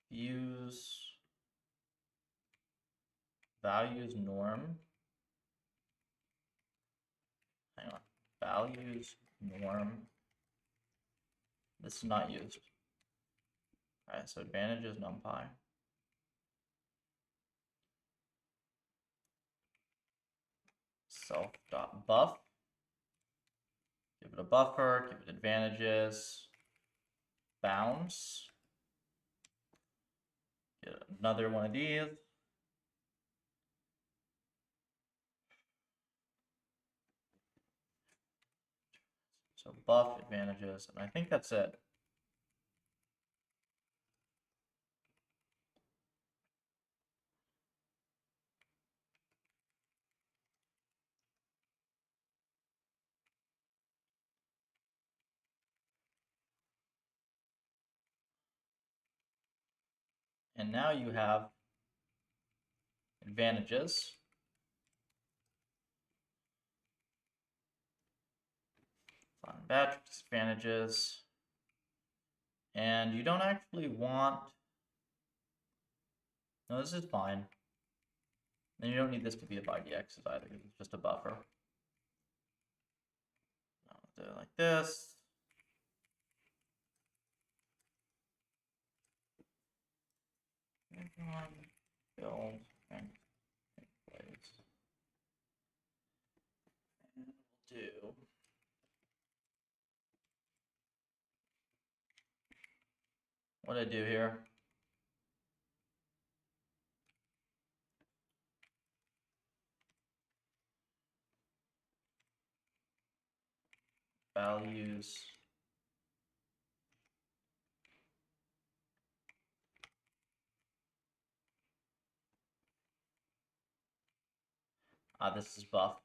Use values norm. Hang on. Values norm. This is not used. All right, so advantages numpy. self.buff. Give it a buffer, give it advantages, bounds. Get another one of these. So buff, advantages, and I think that's it. And now you have advantages. Fun batch disadvantages. And you don't actually want... No, this is fine. And you don't need this to be a by DXs either, because it's just a buffer. I'll do it like this. Build and place. And we'll do what I do here. Values. This is buff.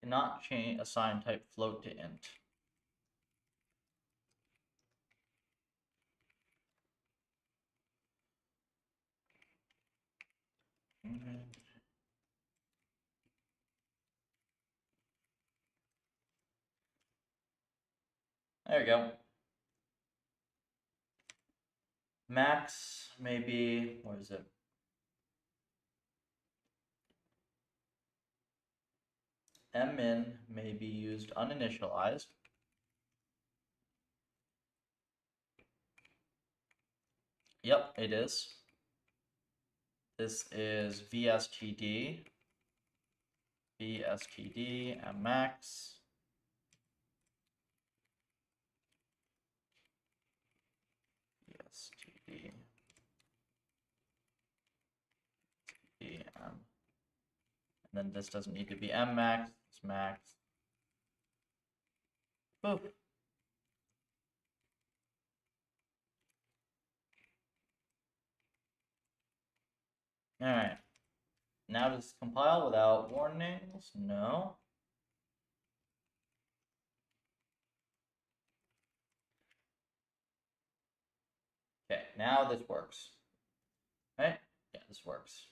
Cannot change assign type float to int. There we go. Max maybe, what is it? Min may be used uninitialized. Yep, it is. This is VSTD, mmax. VSTD, and then this doesn't need to be mmax, it's max. Boop. All right. Now does it compile without warnings? No. Okay, now this works. Right? Yeah, this works.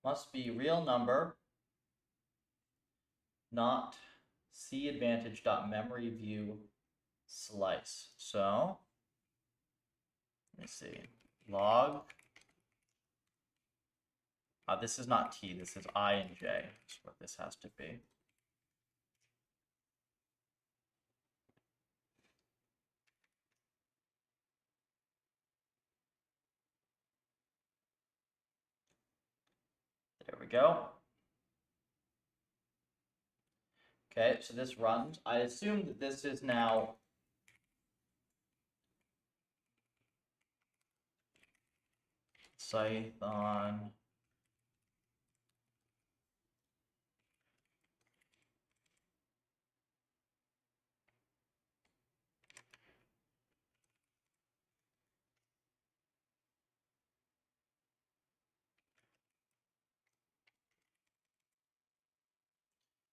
Must be real number, not cAdvantage.memoryView slice. So, let me see. Log. This is not T, this is I and J. That's what this has to be. There we go. Okay, so this runs. I assume that this is now Python.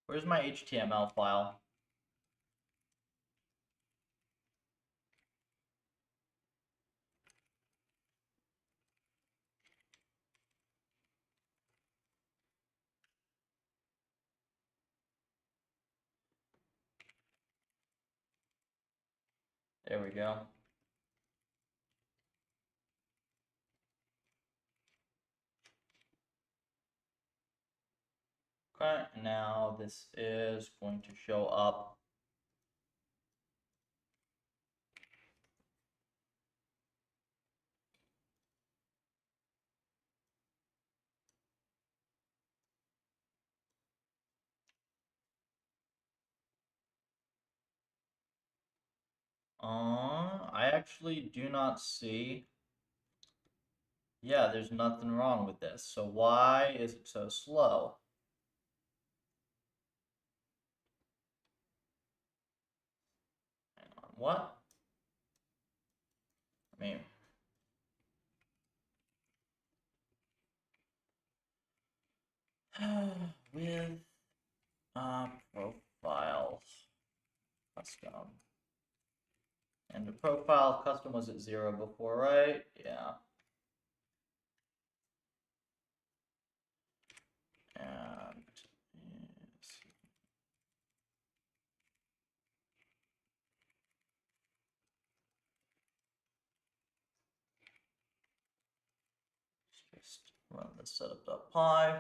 Where's my HTML file? There we go. Okay, now this is going to show up. I actually do not see. Yeah, there's nothing wrong with this. So why is it so slow? Hang on, what? I mean, with profile custom. And the profile custom was at 0 before, right? Yeah. And just run the setup.py.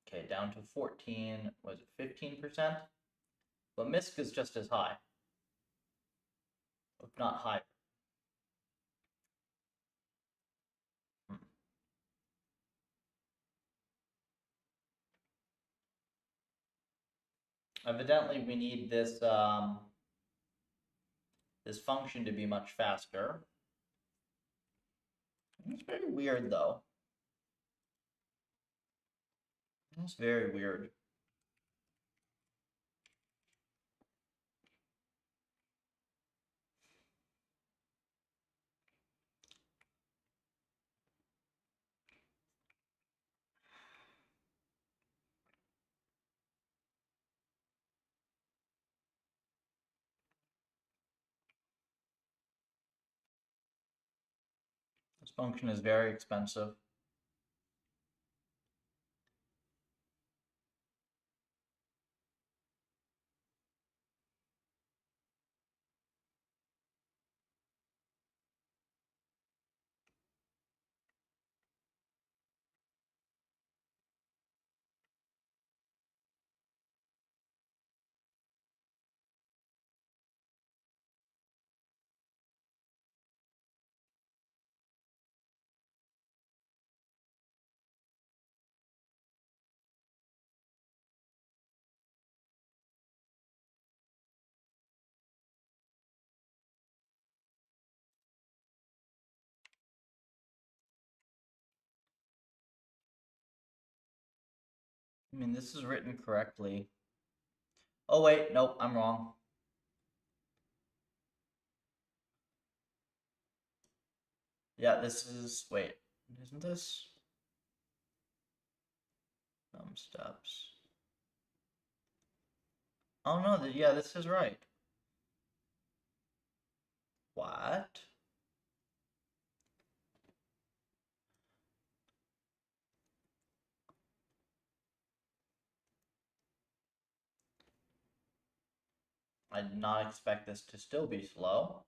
Okay, down to 14, was it 15%? But MISC is just as high, if not higher. Evidently, we need this this function to be much faster. It's very weird, though. It's very weird. This function is very expensive. I mean, this is written correctly. Oh, wait, nope, I'm wrong. Yeah, this is, wait, isn't this? Some steps. Oh, no, yeah, this is right. What? I did not expect this to still be slow.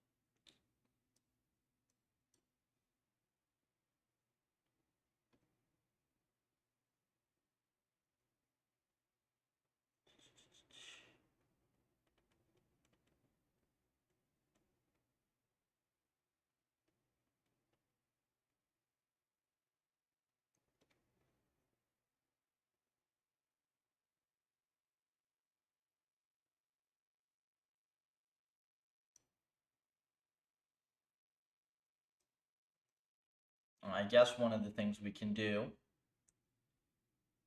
I guess one of the things we can do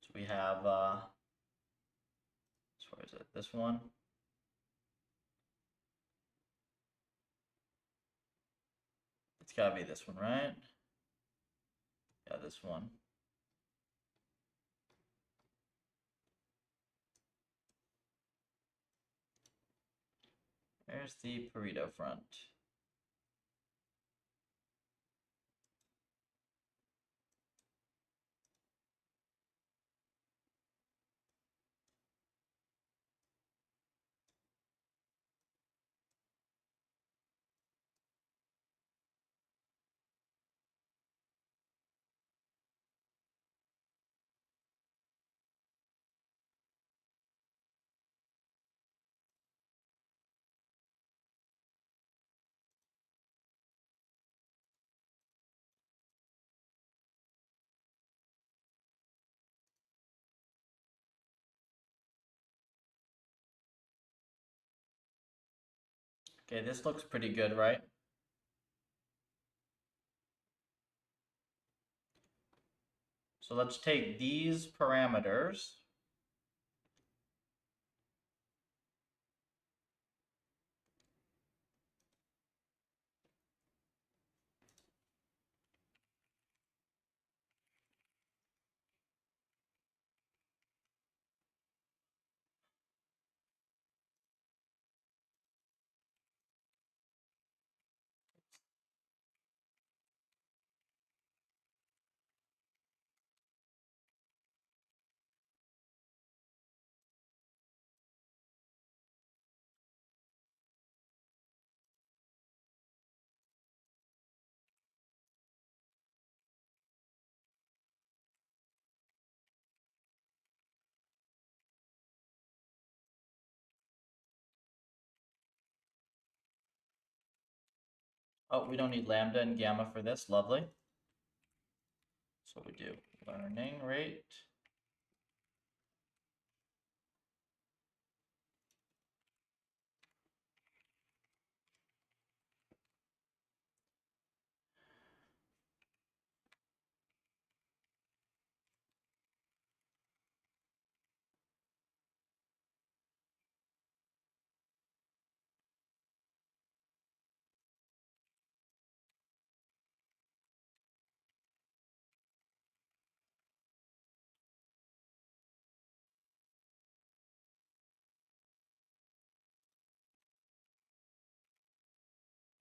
is we have, where is it? This one? It's gotta be this one, right? Yeah, this one. There's the Pareto front. Okay, this looks pretty good, right? So let's take these parameters. Oh, we don't need lambda and gamma for this. Lovely. So we do learning rate.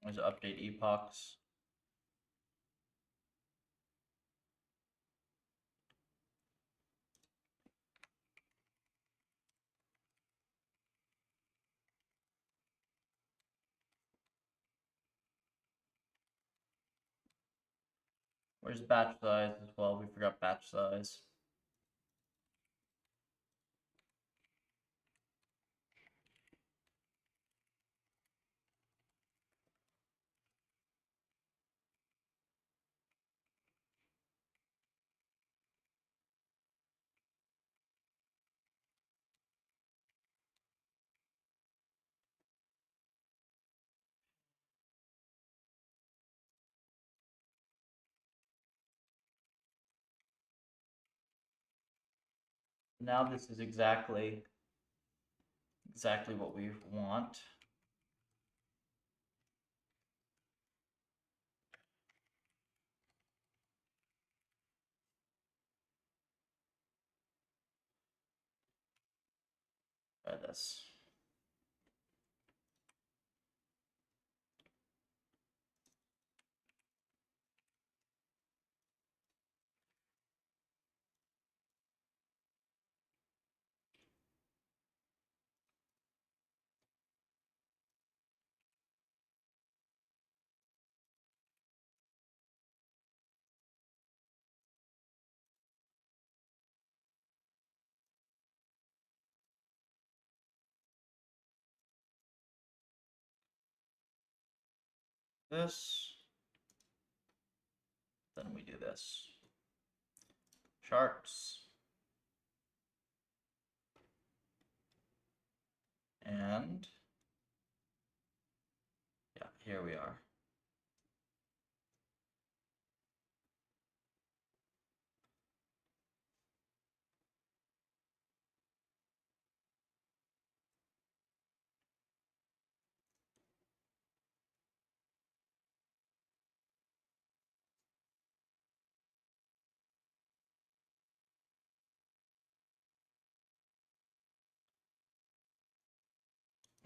There's update epochs. Where's batch size as well? We forgot batch size. Now this is exactly what we want. Try this. This. Then we do this. Charts. And yeah, here we are.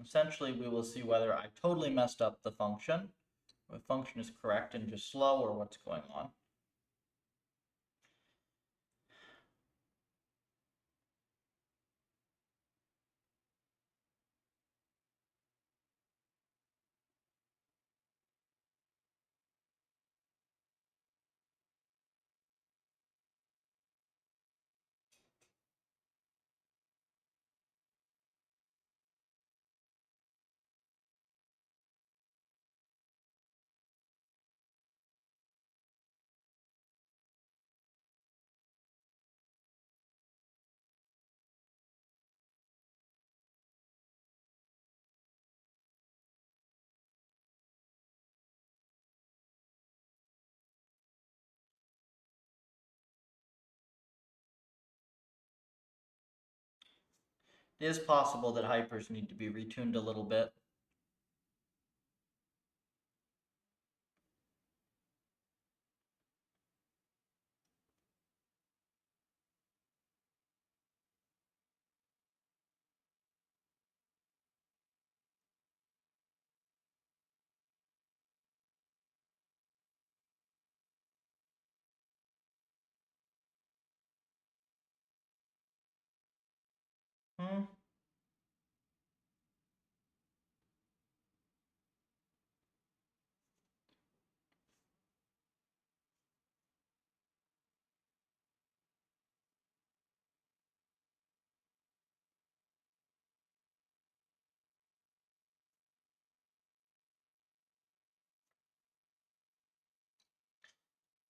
Essentially, we will see whether I totally messed up the function, the function is correct and just slow, or what's going on. It is possible that hypers need to be retuned a little bit. Hmm.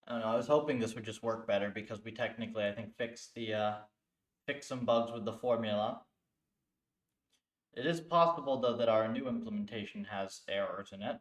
I don't know. I was hoping this would just work better because we technically, I think, fixed some bugs with the formula. It is possible though that our new implementation has errors in it.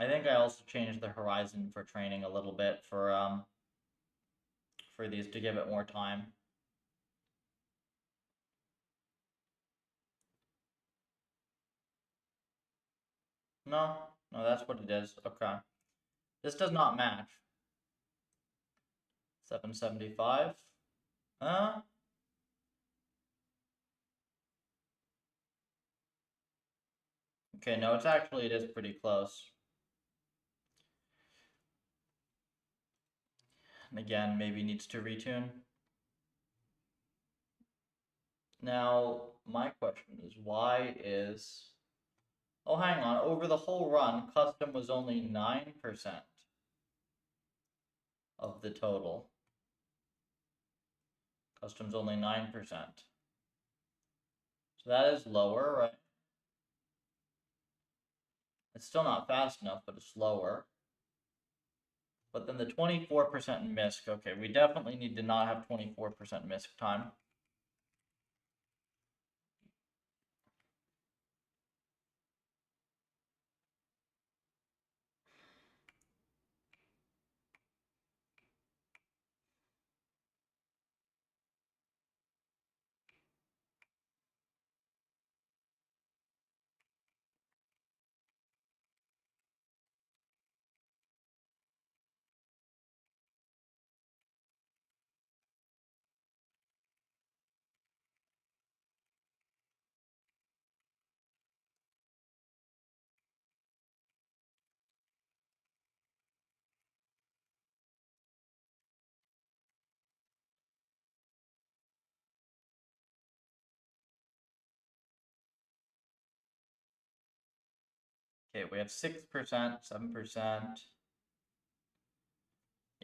I think I also changed the horizon for training a little bit for these to give it more time. No, no, that's what it is. Okay. This does not match. 775. Uh, okay, no, it is pretty close. And again, maybe needs to retune. Now, my question is why is... Oh, hang on. Over the whole run, custom was only 9% of the total. Custom's only 9%. So that is lower, right? It's still not fast enough, but it's lower. But then the 24% misc, okay, we definitely need to not have 24% misc time. Okay, we have 6%, 7%.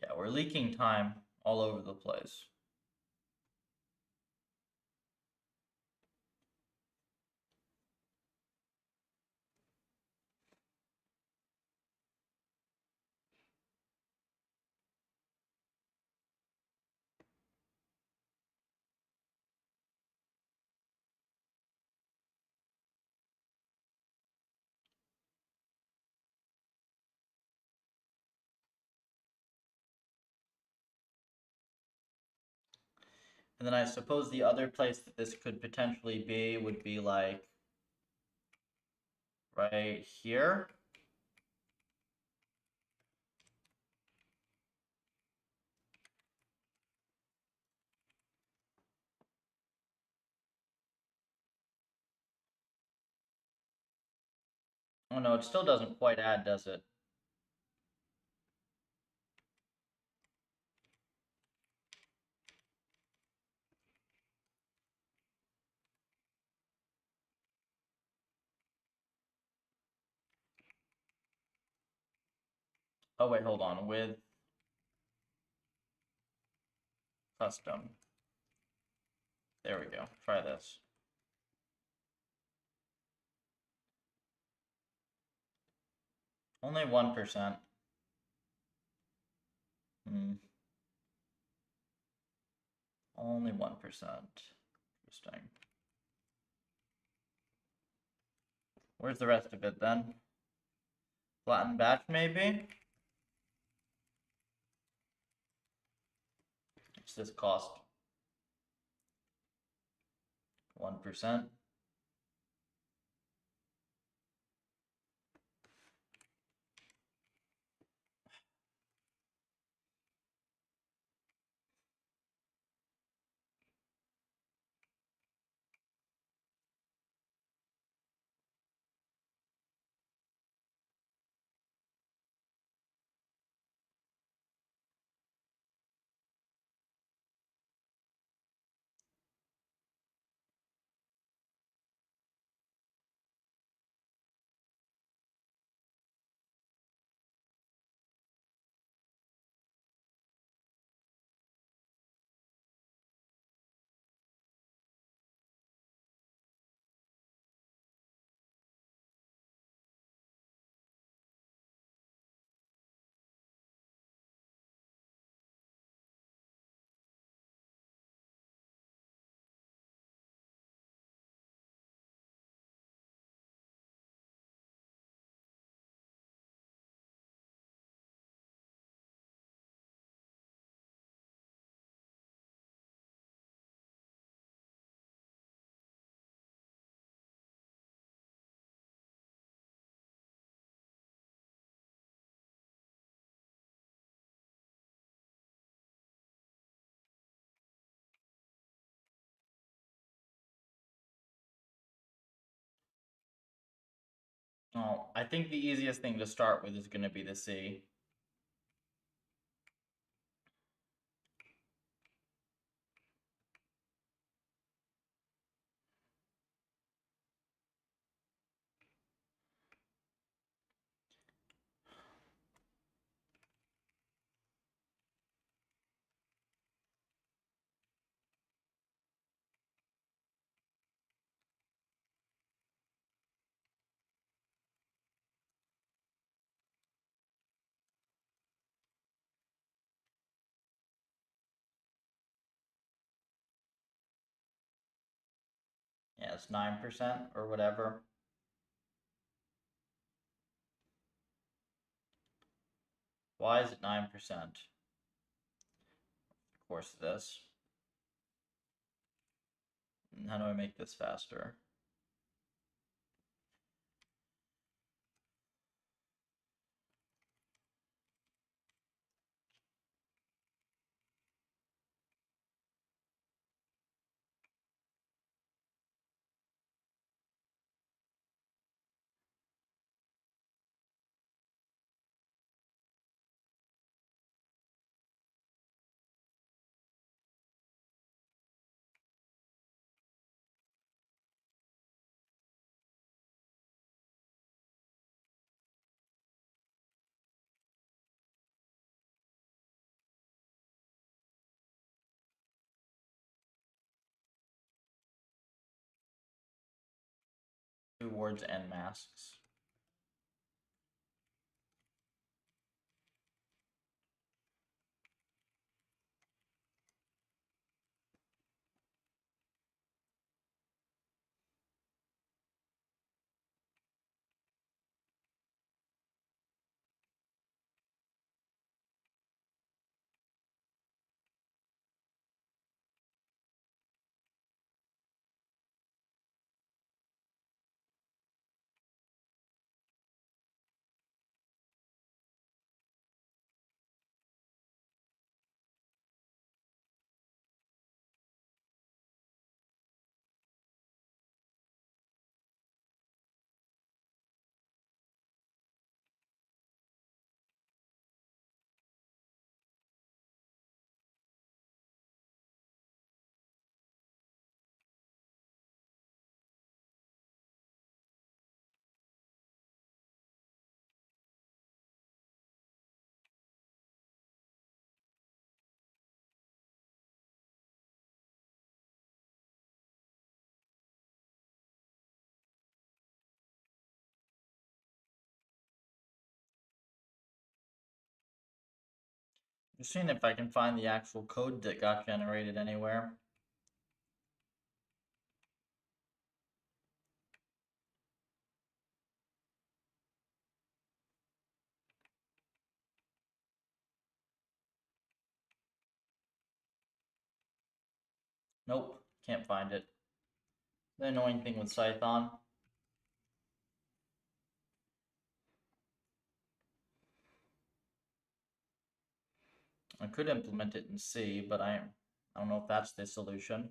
Yeah, we're leaking time all over the place. And then I suppose the other place that this could potentially be would be like right here. Oh no, it still doesn't quite add, does it? Oh wait, hold on. With custom. There we go. Try this. Only 1%. Only 1%. Interesting. Where's the rest of it then? Flattened batch, maybe? What's this cost? 1%. Oh, I think the easiest thing to start with is going to be the C. Yeah, it's 9% or whatever. Why is it 9%? Of course, this. How do I make this faster? Two words and masks. Just seeing if I can find the actual code that got generated anywhere. Nope, can't find it. The annoying thing with Python. I could implement it in C, but I don't know if that's the solution.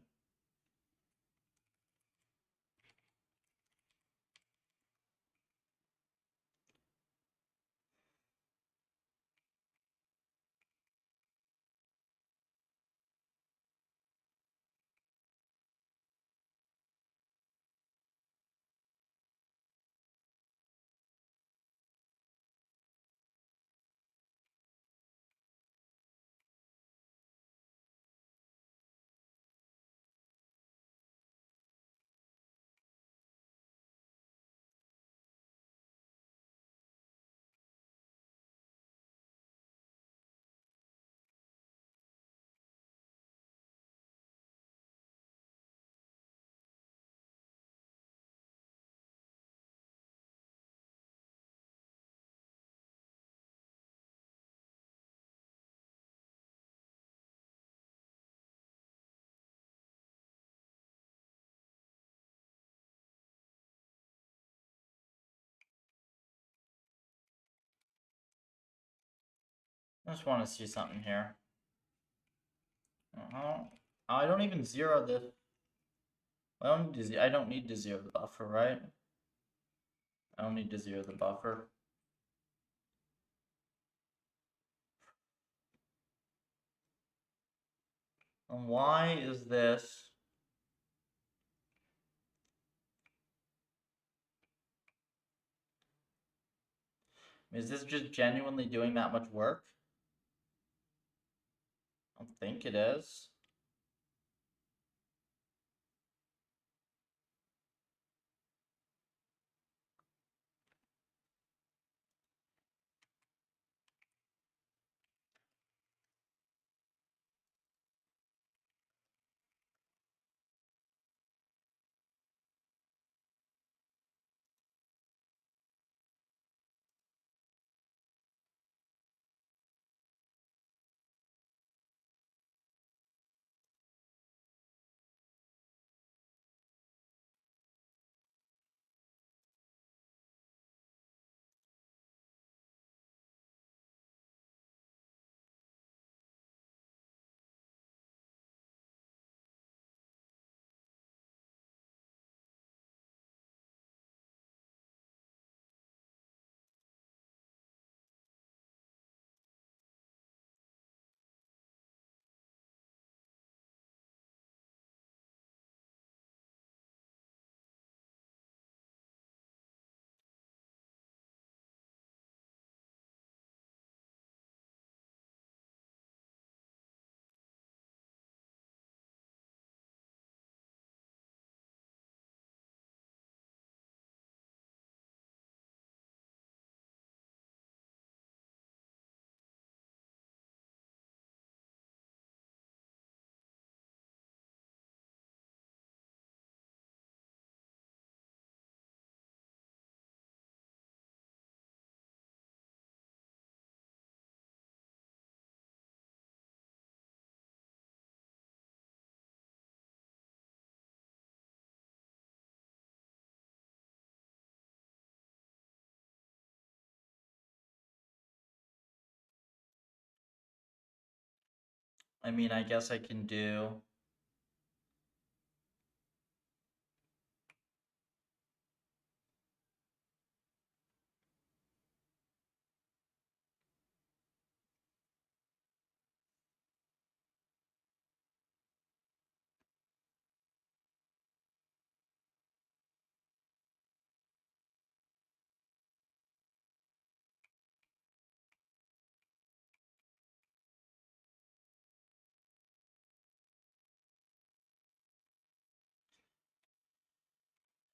I just want to see something here. I don't even zero the. I don't need to zero the buffer, right? I don't need to zero the buffer. And why is this? Is this just genuinely doing that much work? I don't think it is. I mean, I guess I can do.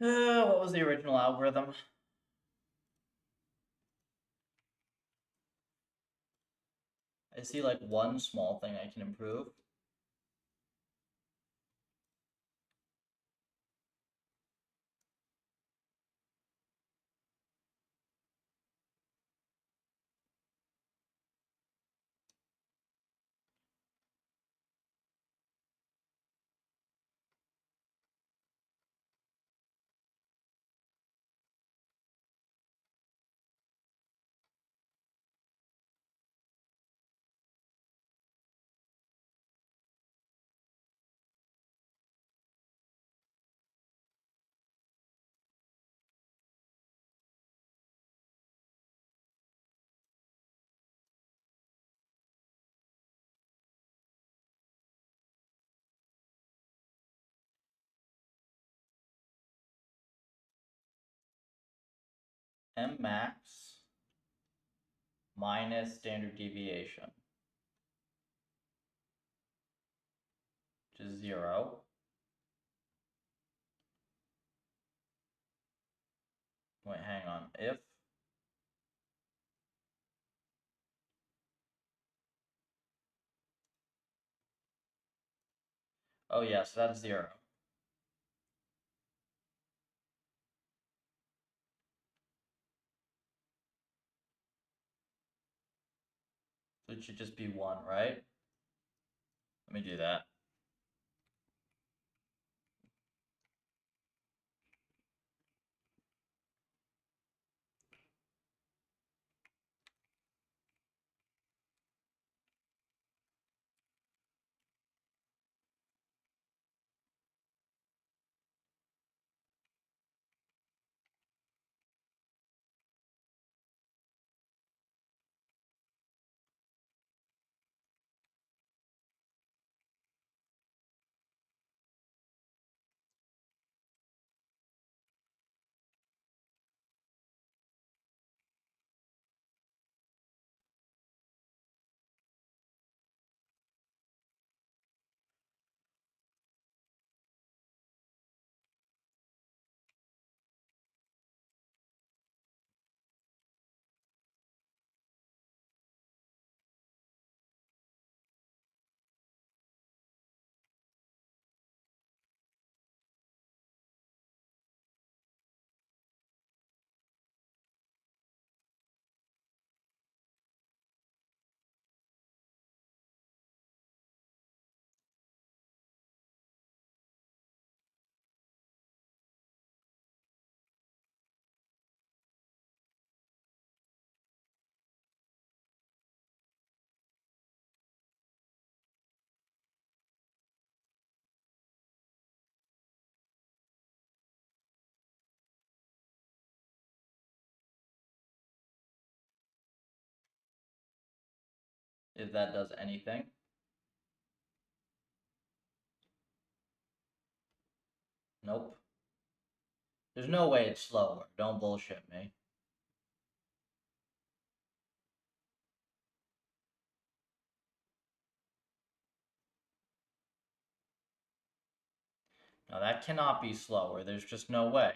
What was the original algorithm? I see like one small thing I can improve. M max minus standard deviation, which is 0. Wait, hang on. If oh yes, yeah, so that's 0. So it should just be 1, right? Let me do that. If that does anything. Nope. There's no way it's slower. Don't bullshit me. No, that cannot be slower. There's just no way.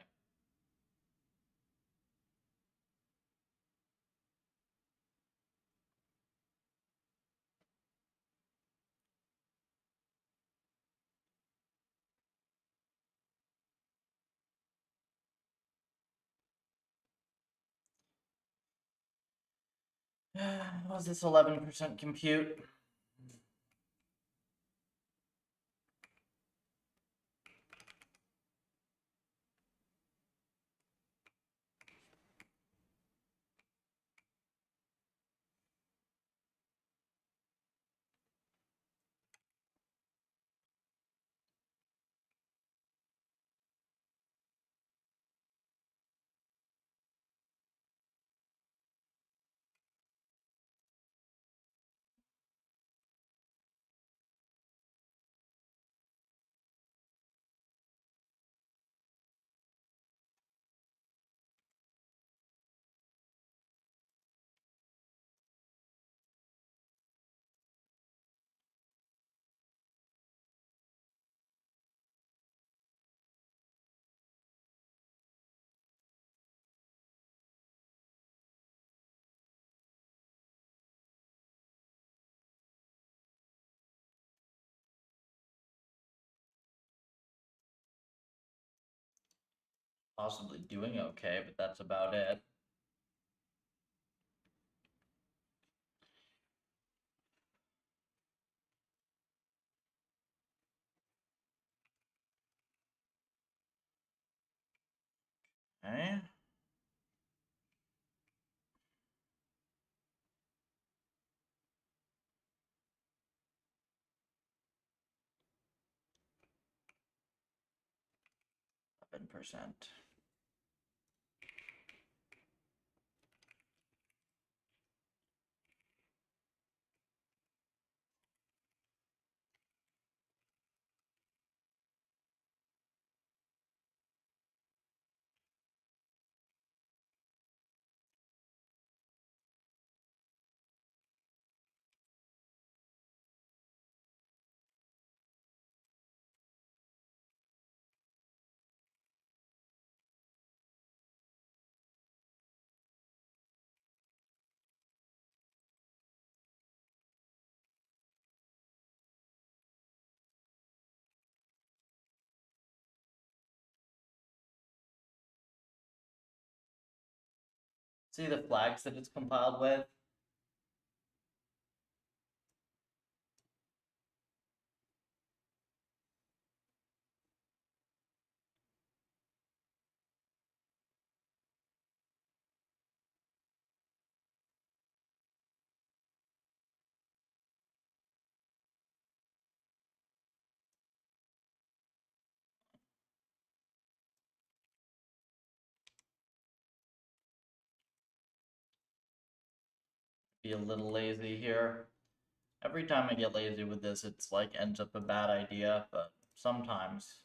Was this 11% compute? Possibly doing okay, but that's about it. Okay. %. See the flags that it's compiled with? Be a little lazy here. Every time I get lazy with this, it's like ends up a bad idea, but sometimes.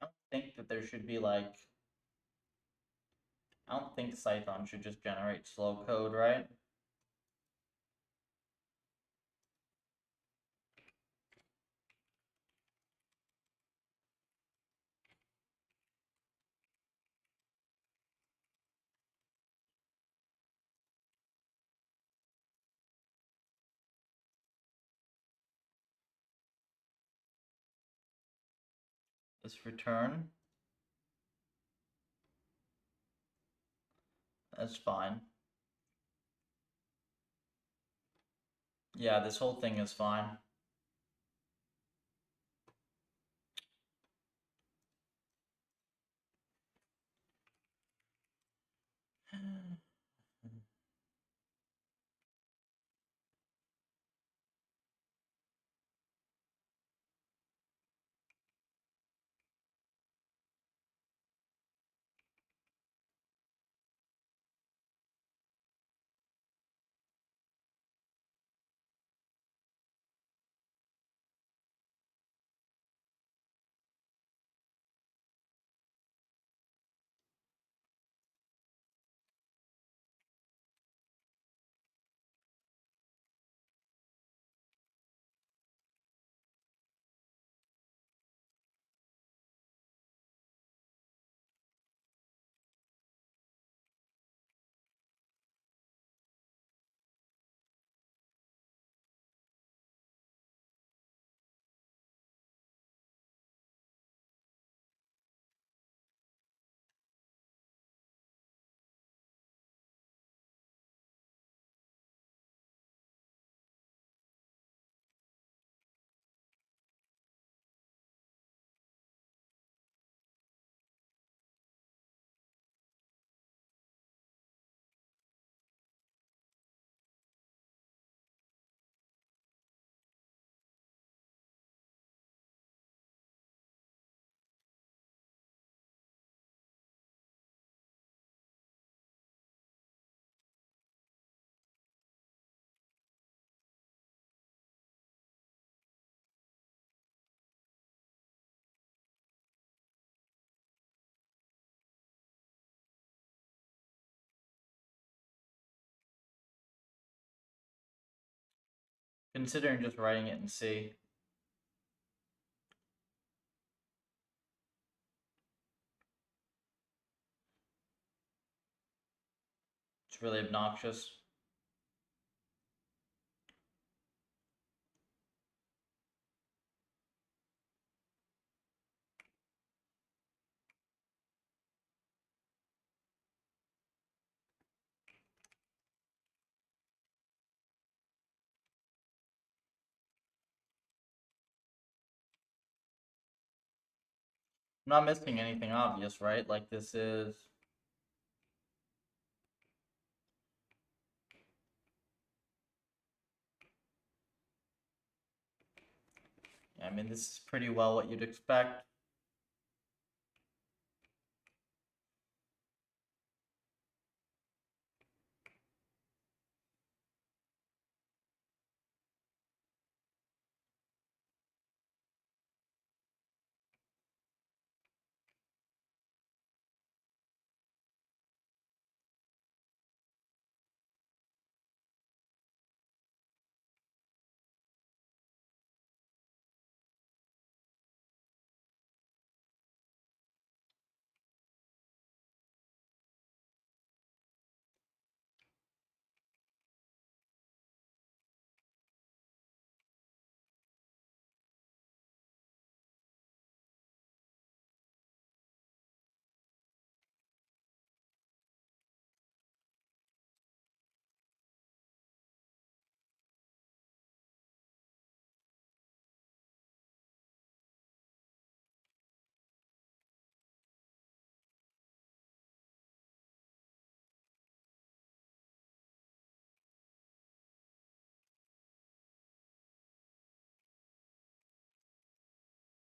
I don't think that there should be like, I don't think Python should just generate slow code, right? This return, that's fine. Yeah, this whole thing is fine. considering just writing it in C. It's really obnoxious. I'm not missing anything obvious, right? Like this is... I mean, this is pretty well what you'd expect.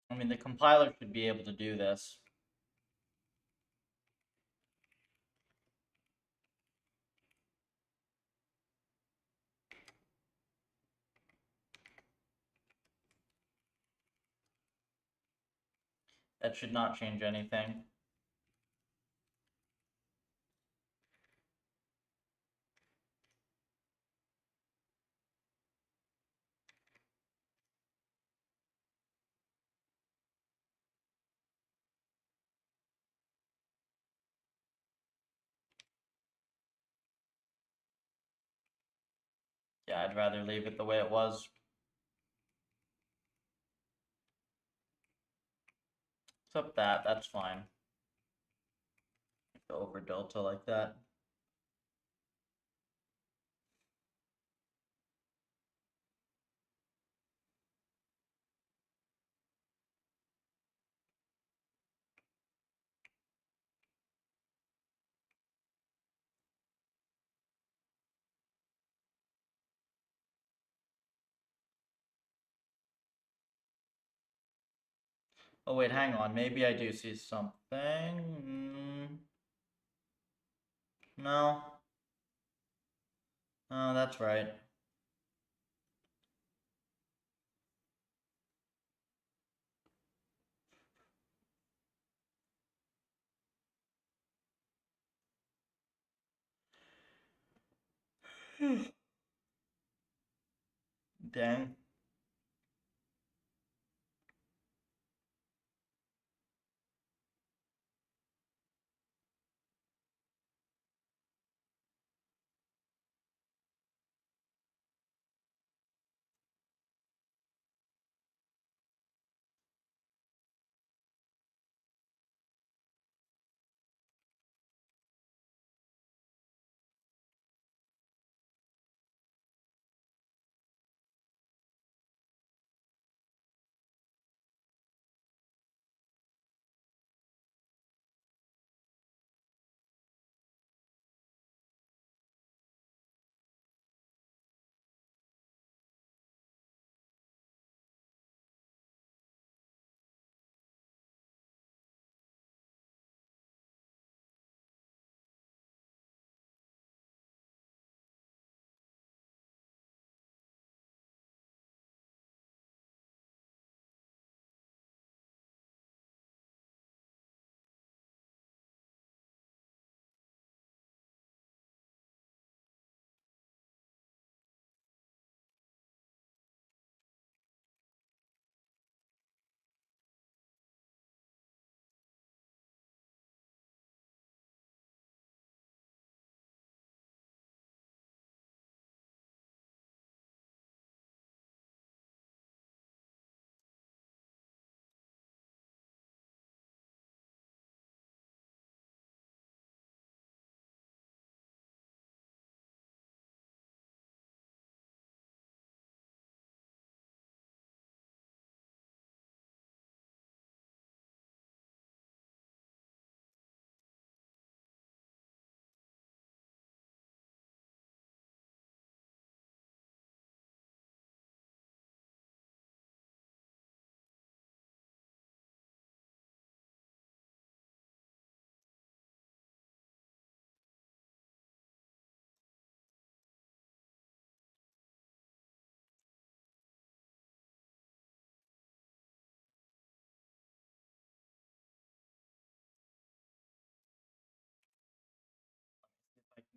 I mean, the compiler should be able to do this. That should not change anything. Yeah, I'd rather leave it the way it was. Except that's fine. Over delta like that. Oh wait, hang on. Maybe I do see something. No. Oh, that's right. Dang.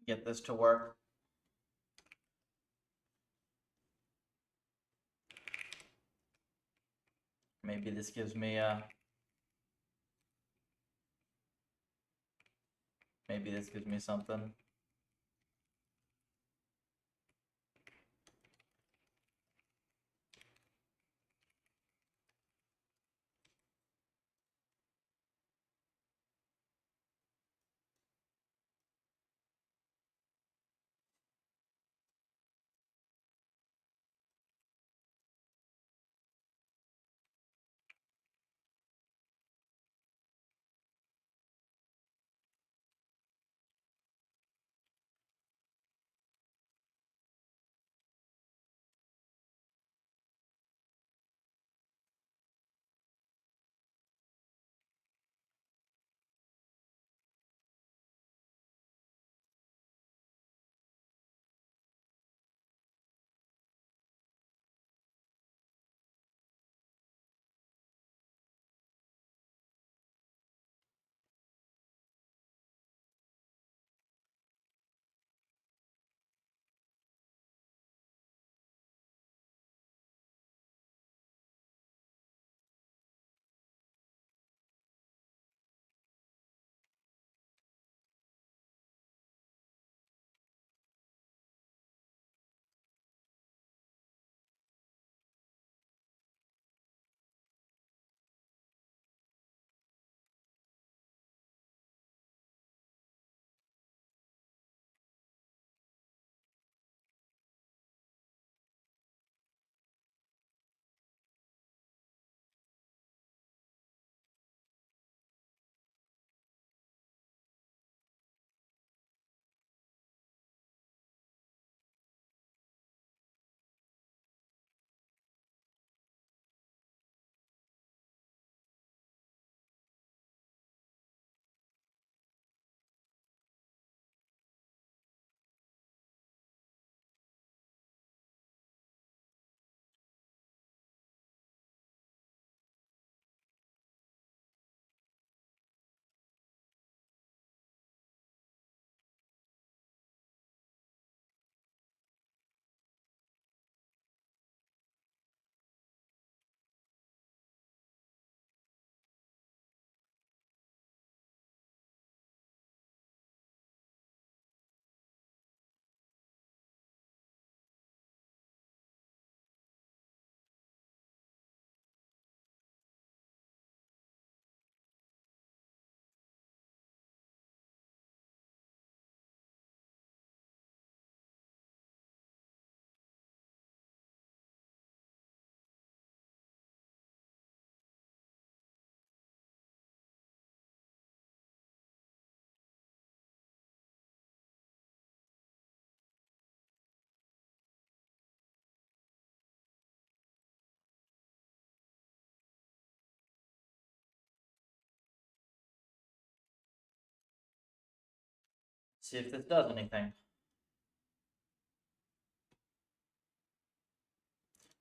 get this to work. Maybe this gives me maybe this gives me something. See if this does anything.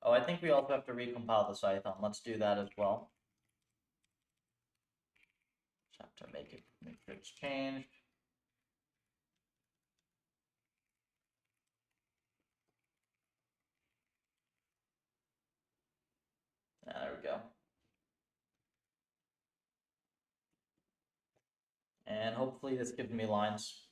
Oh, I think we also have to recompile the Python. Let's do that as well. Just have to make sure it's changed. There we go. And hopefully this gives me lines.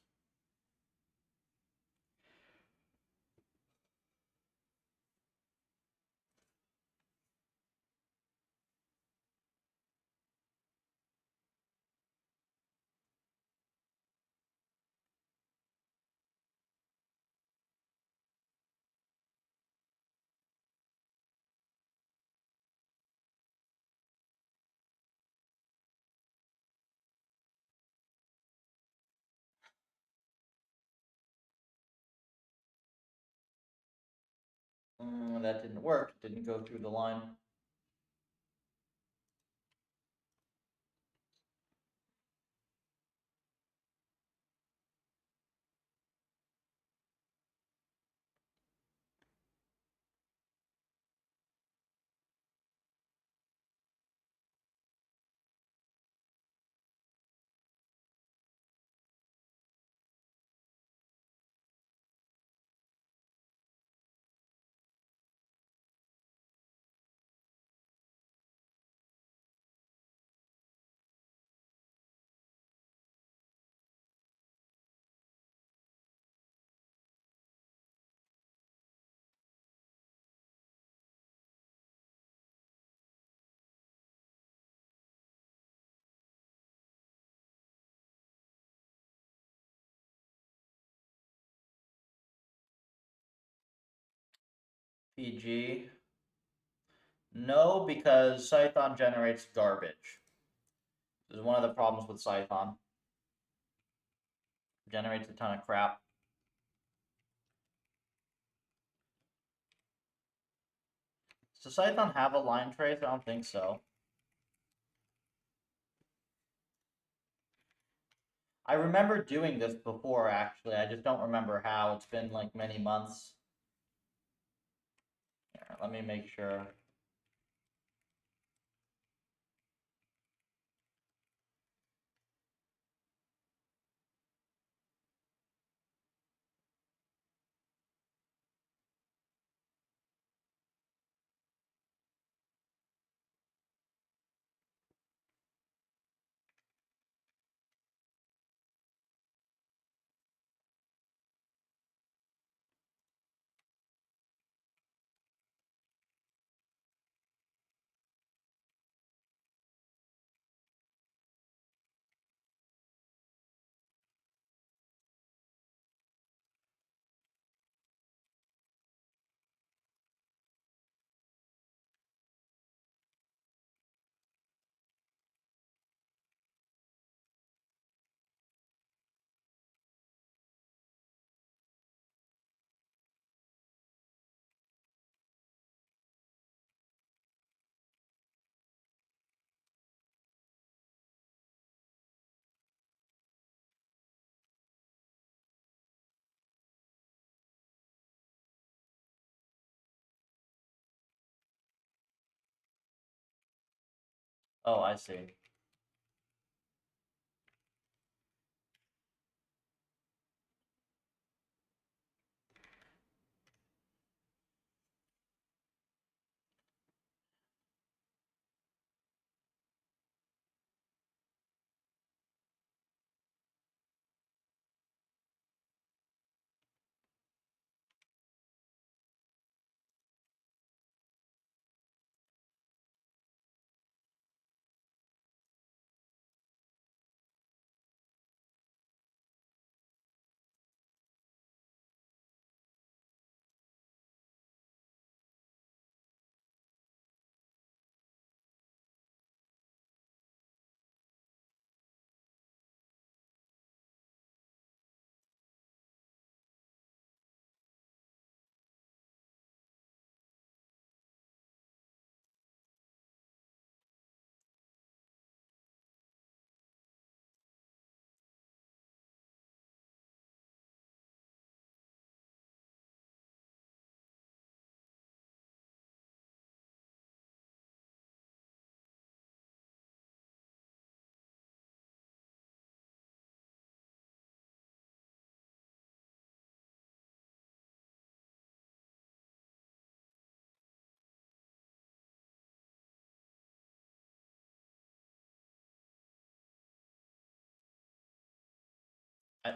That didn't work. It didn't go through the line. PG. No, because Cython generates garbage. This is one of the problems with Cython. Generates a ton of crap. Does Cython have a line trace? I don't think so. I remember doing this before, actually. I just don't remember how. It's been like many months. Here, let me make sure. Oh, I see.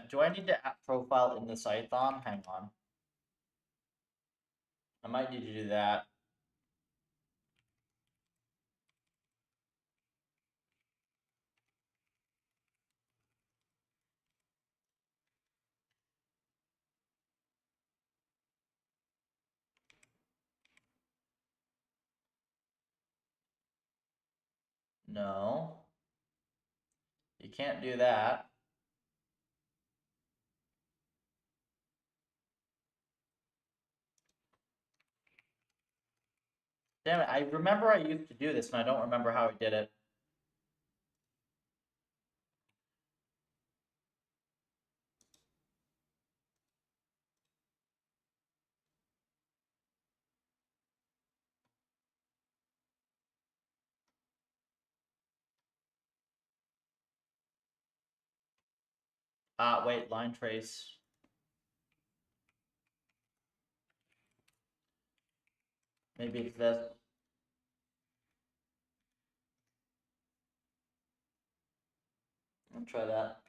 Do I need to app profile in the Cython? Hang on. I might need to do that. No. You can't do that. Damn it, I remember I used to do this and I don't remember how I did it. Wait, line trace. Maybe it's this. I'll try that.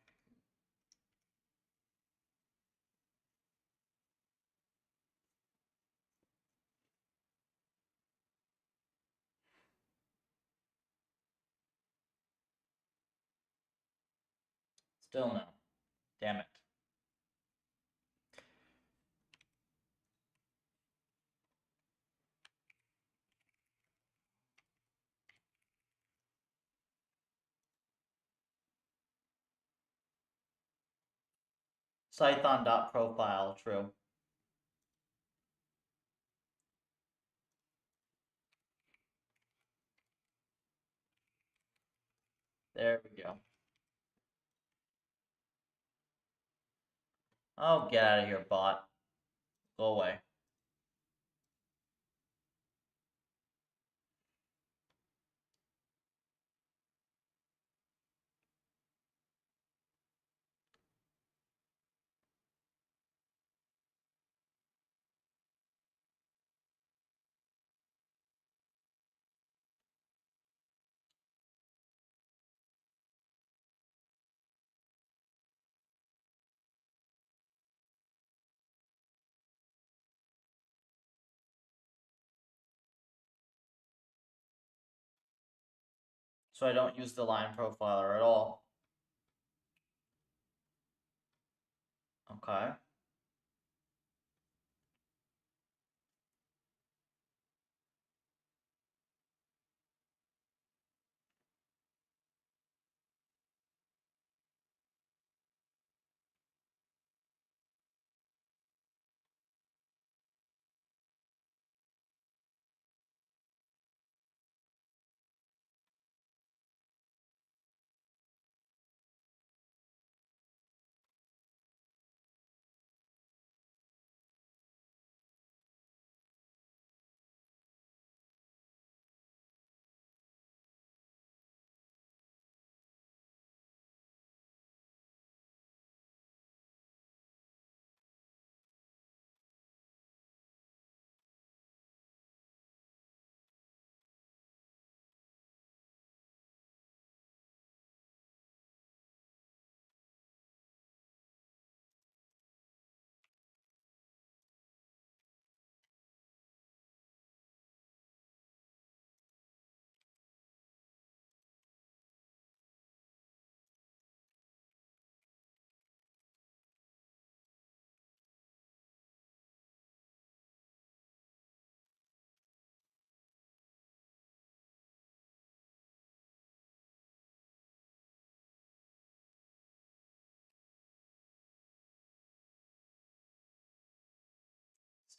Still no. Damn it. Python.profile, true. There we go. Oh, get out of here, bot. Go away. So I don't use the line profiler at all. Okay.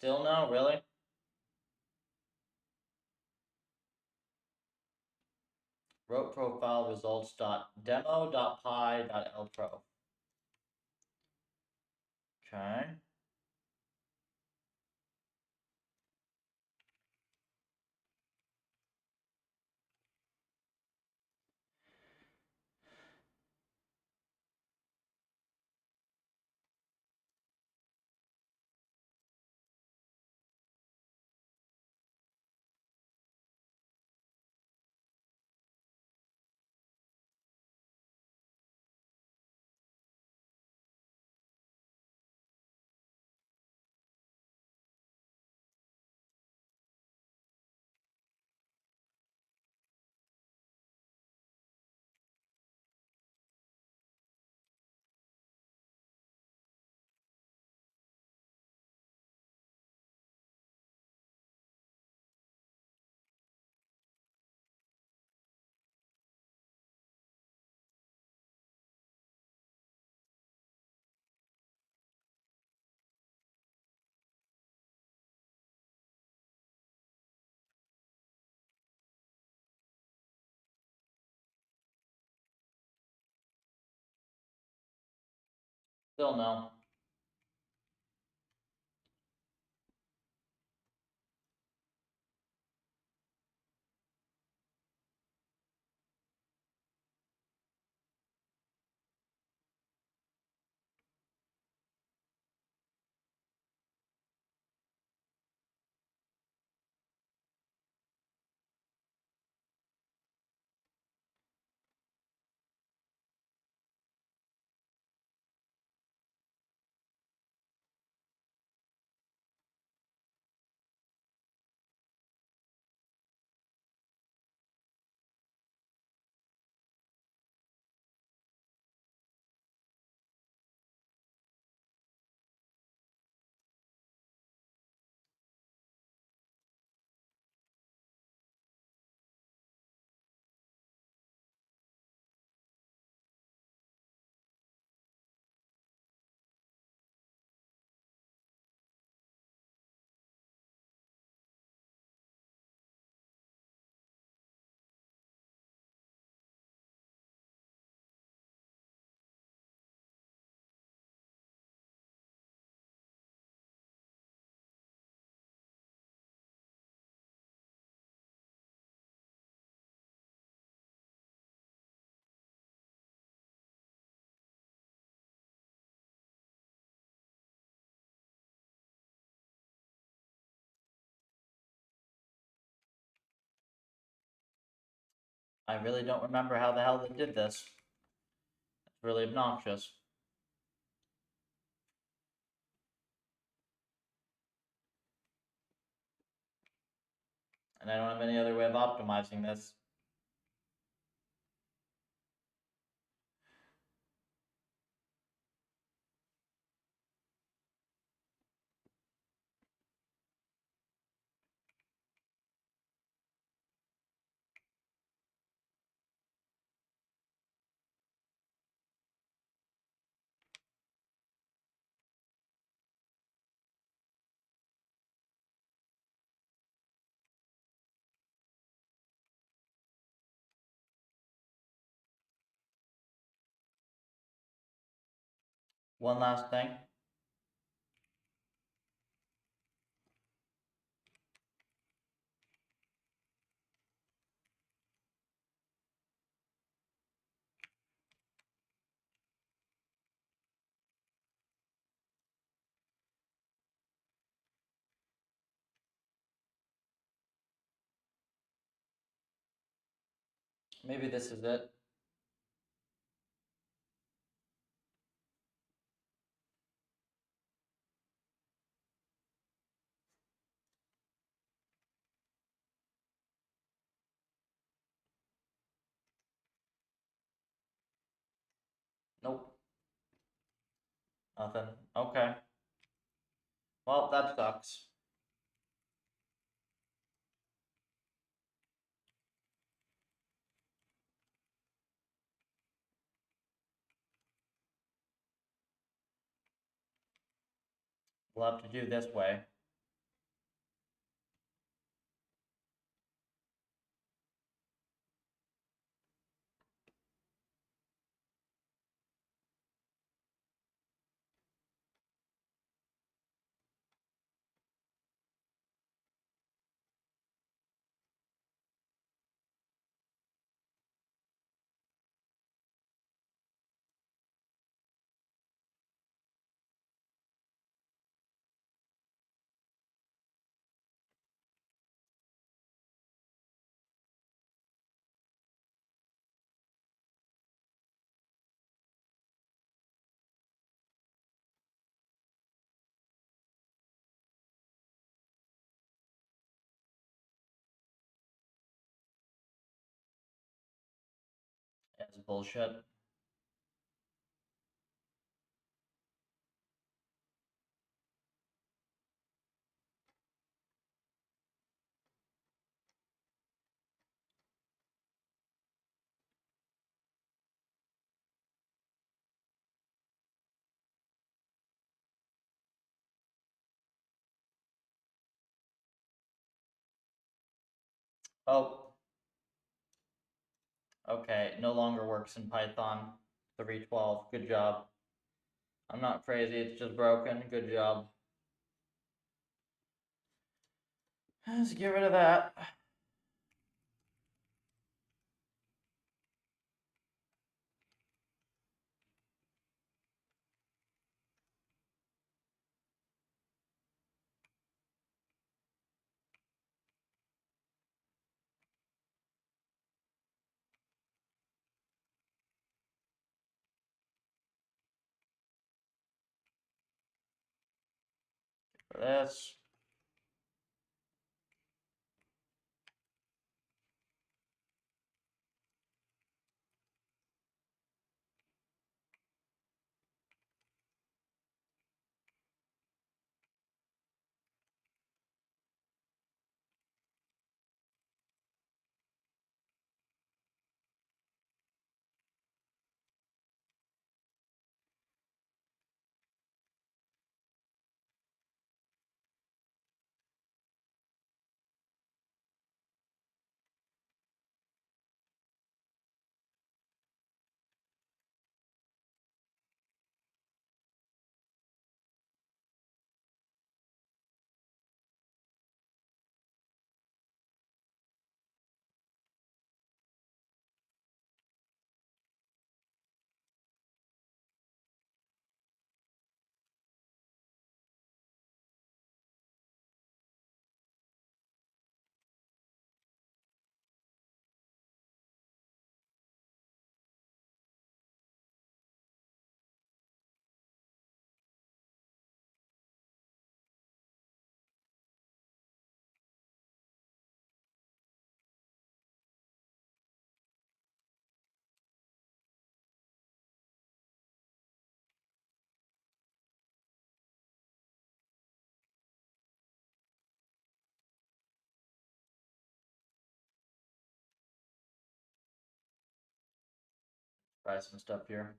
Still no, really? Wrote profile results dot demo dot py dot lpro. Okay. Still no. I really don't remember how the hell they did this. It's really obnoxious. And I don't have any other way of optimizing this. One last thing. Maybe this is it. Nope. Nothing. Okay. Well, that sucks. We'll have to do this way. It's bullshit. Oh, okay. No longer works in Python 3.12. Good job. I'm not crazy. It's just broken. Good job. Let's get rid of that. For this. Try some stuff here.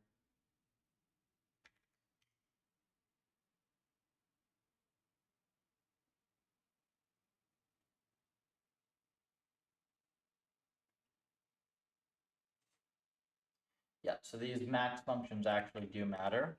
Yeah, so these max functions actually do matter.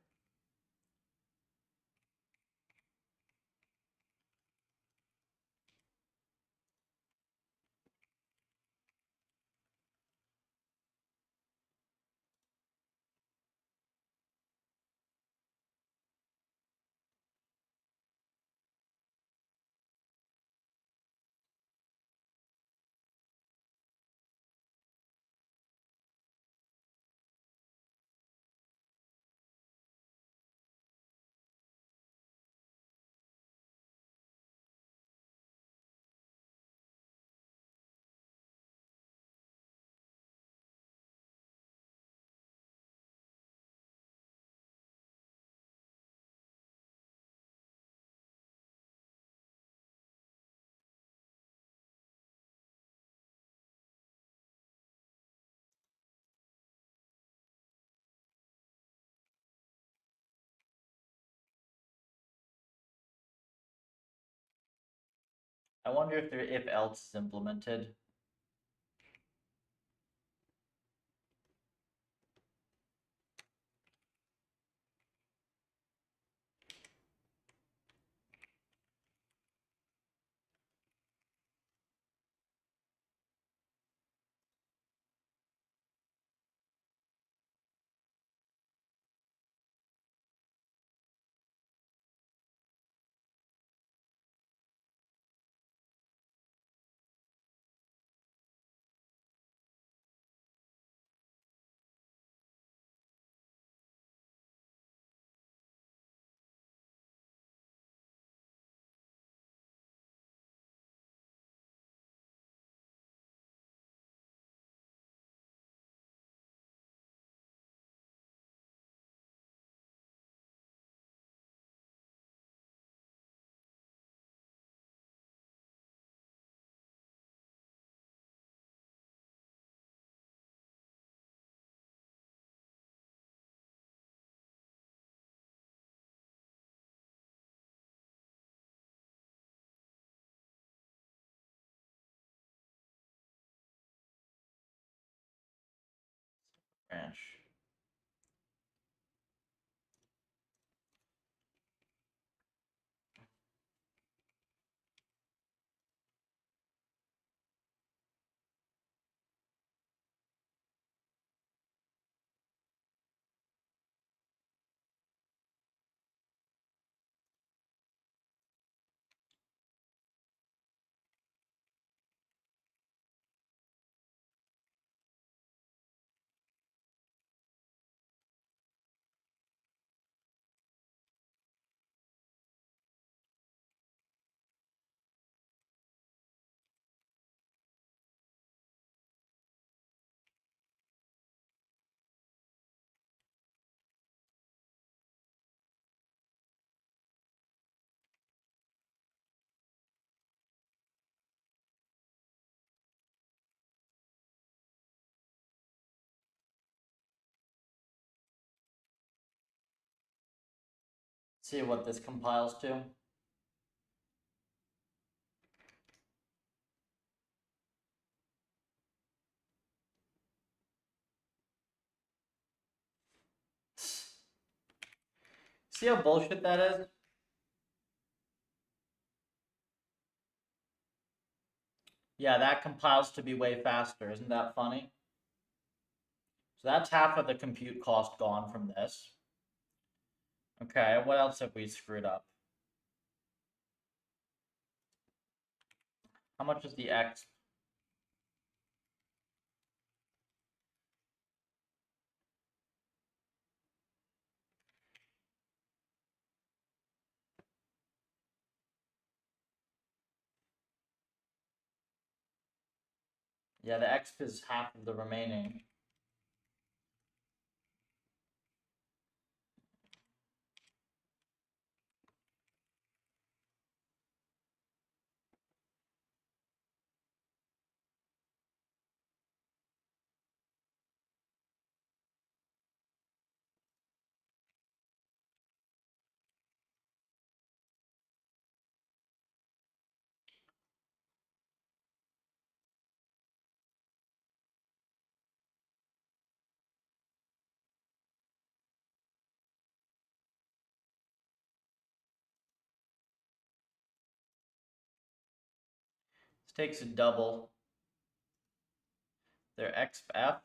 I wonder if if else is implemented. Branch. See what this compiles to. See how bullshit that is? Yeah, that compiles to be way faster. Isn't that funny? So that's half of the compute cost gone from this. Okay, what else have we screwed up? How much is the X? Yeah, the X is half of the remaining. takes a double. Their XF.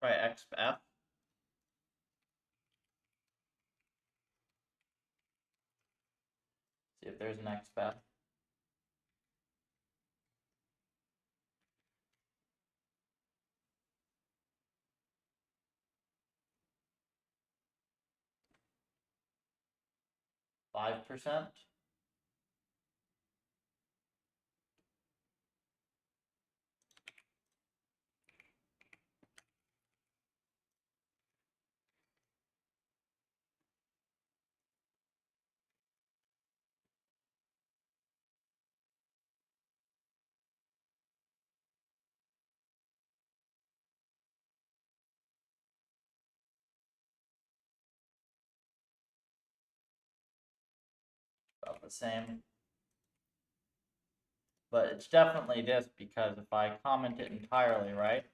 Try XF. See if there's an XF. %. About the same. But it's definitely this because if I comment it entirely, right?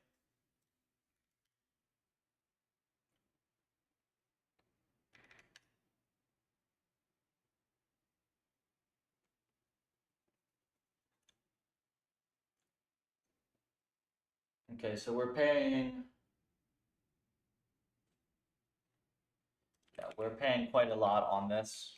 Okay, so we're paying, yeah, we're paying quite a lot on this.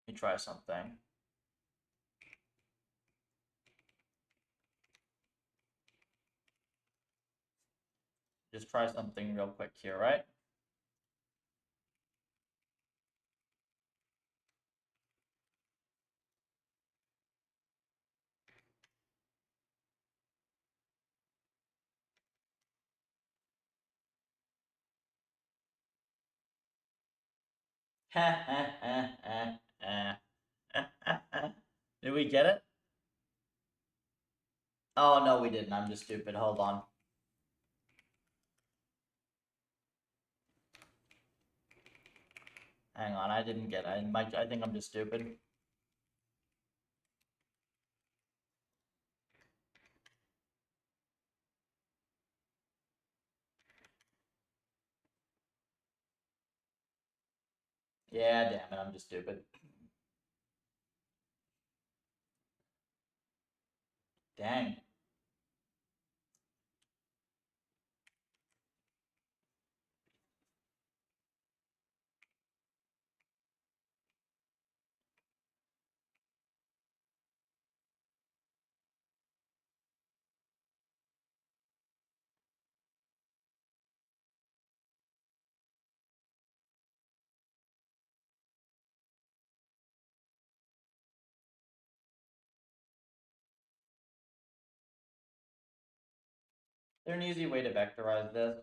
Let me try something. Just try something real quick here, right? Did we get it? Oh, no, we didn't. I'm just stupid. Hold on. Hang on, I didn't get it. I think I'm just stupid. Yeah, damn it, I'm just stupid. Dang. Is there an easy way to vectorize this?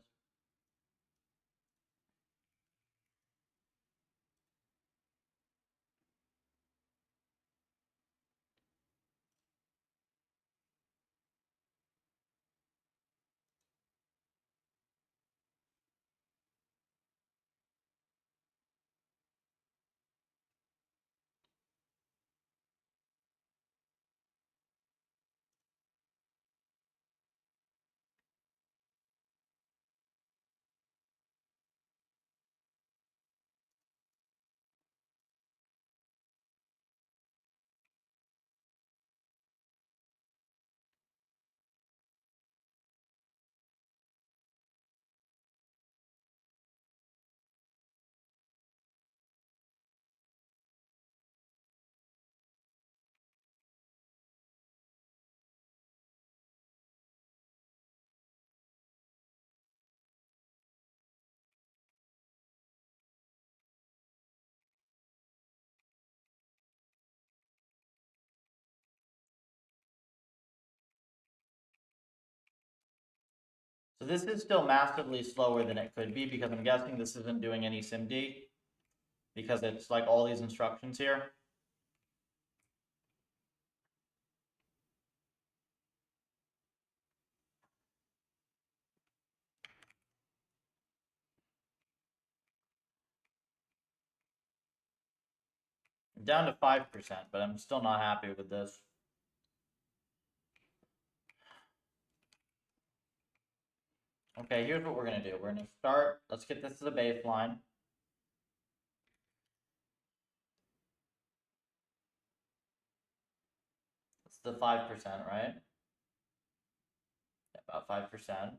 So this is still massively slower than it could be because I'm guessing this isn't doing any SIMD because it's like all these instructions here. I'm down to 5%, but I'm still not happy with this. Okay, here's what we're gonna do. We're gonna start, let's get this as a baseline. It's the 5%, right? Yeah, about 5%.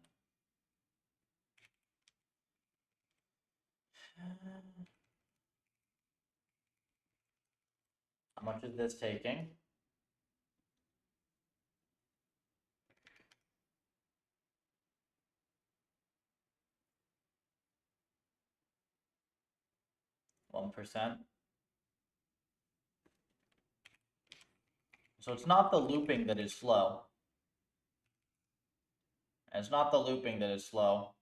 How much is this taking? %. So it's not the looping that is slow. And it's not the looping that is slow.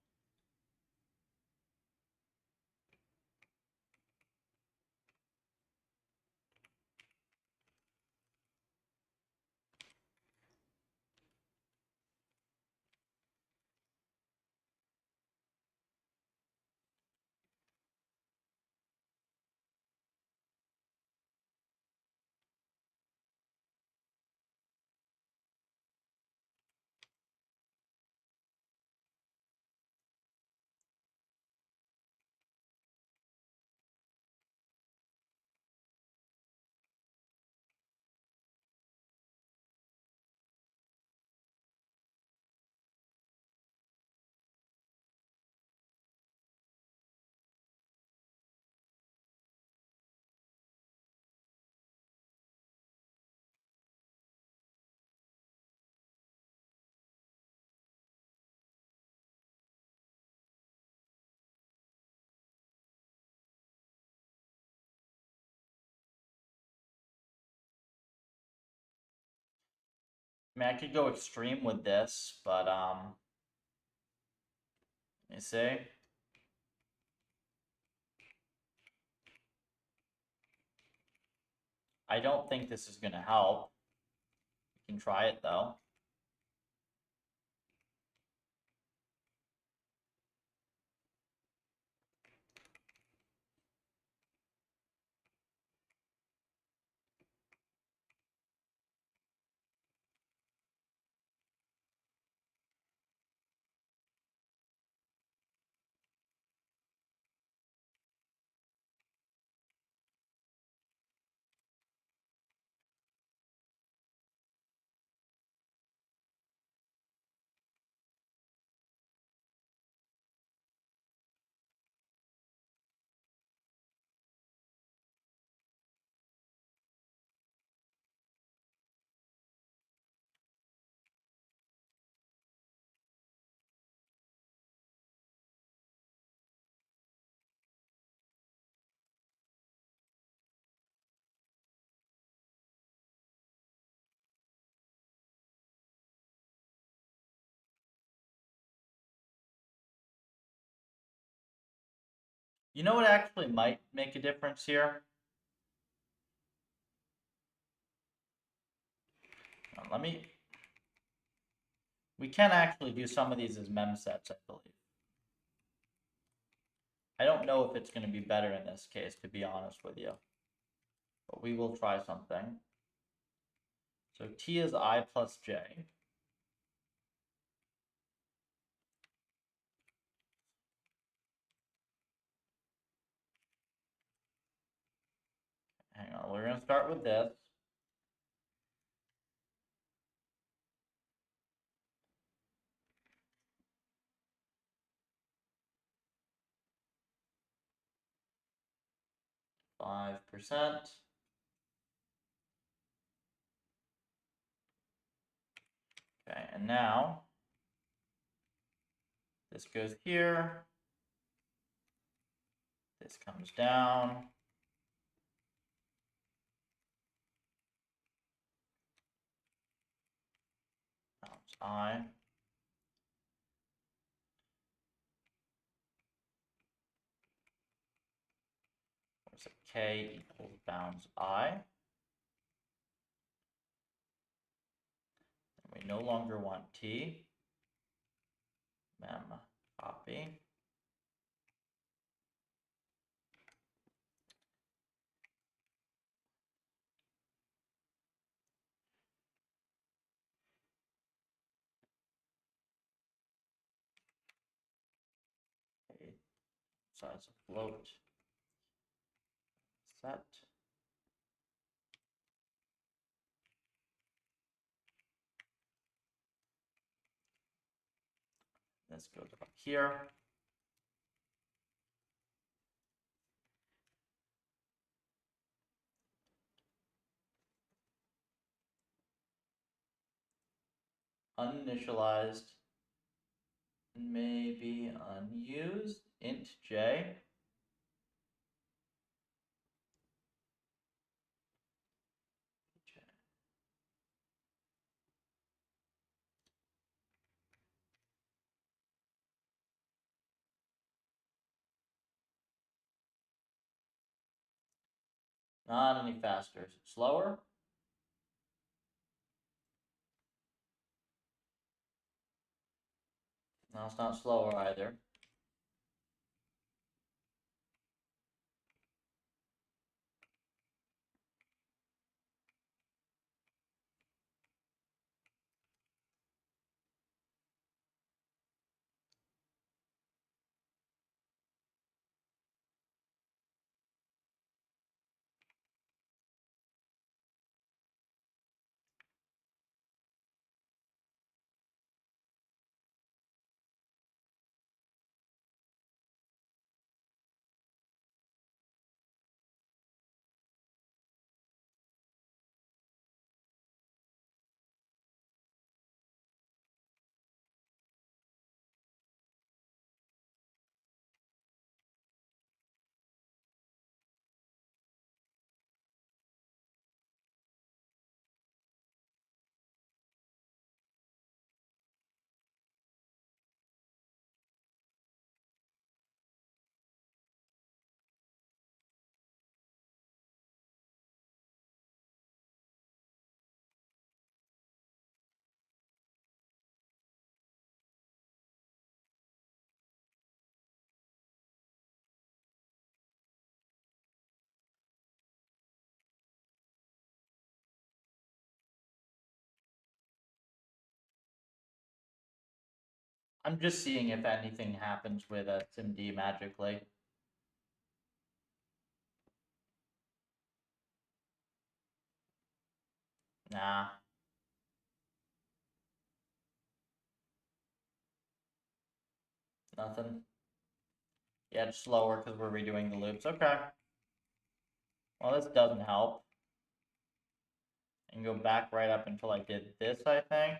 I mean, I could go extreme with this, but let me see. I don't think this is gonna help. You can try it though. You know what actually might make a difference here? Let me. We can actually do some of these as mem sets, I believe. I don't know if it's going to be better in this case, to be honest with you. But we will try something. So t is I plus j. Hang on, we're going to start with this. %. Okay, and now this goes here. This comes down. Times I. was it? K equals bounds I. We no longer want T. Mem copy. Okay. Size of float. Set. This goes up here. Uninitialized, maybe unused, int j. Not any faster. Is it slower? No, it's not slower either. I'm just seeing if anything happens with a SIMD magically. Nah. Nothing. Yeah, it's slower because we're redoing the loops. Okay. Well, this doesn't help. And go back right up until I did this, I think.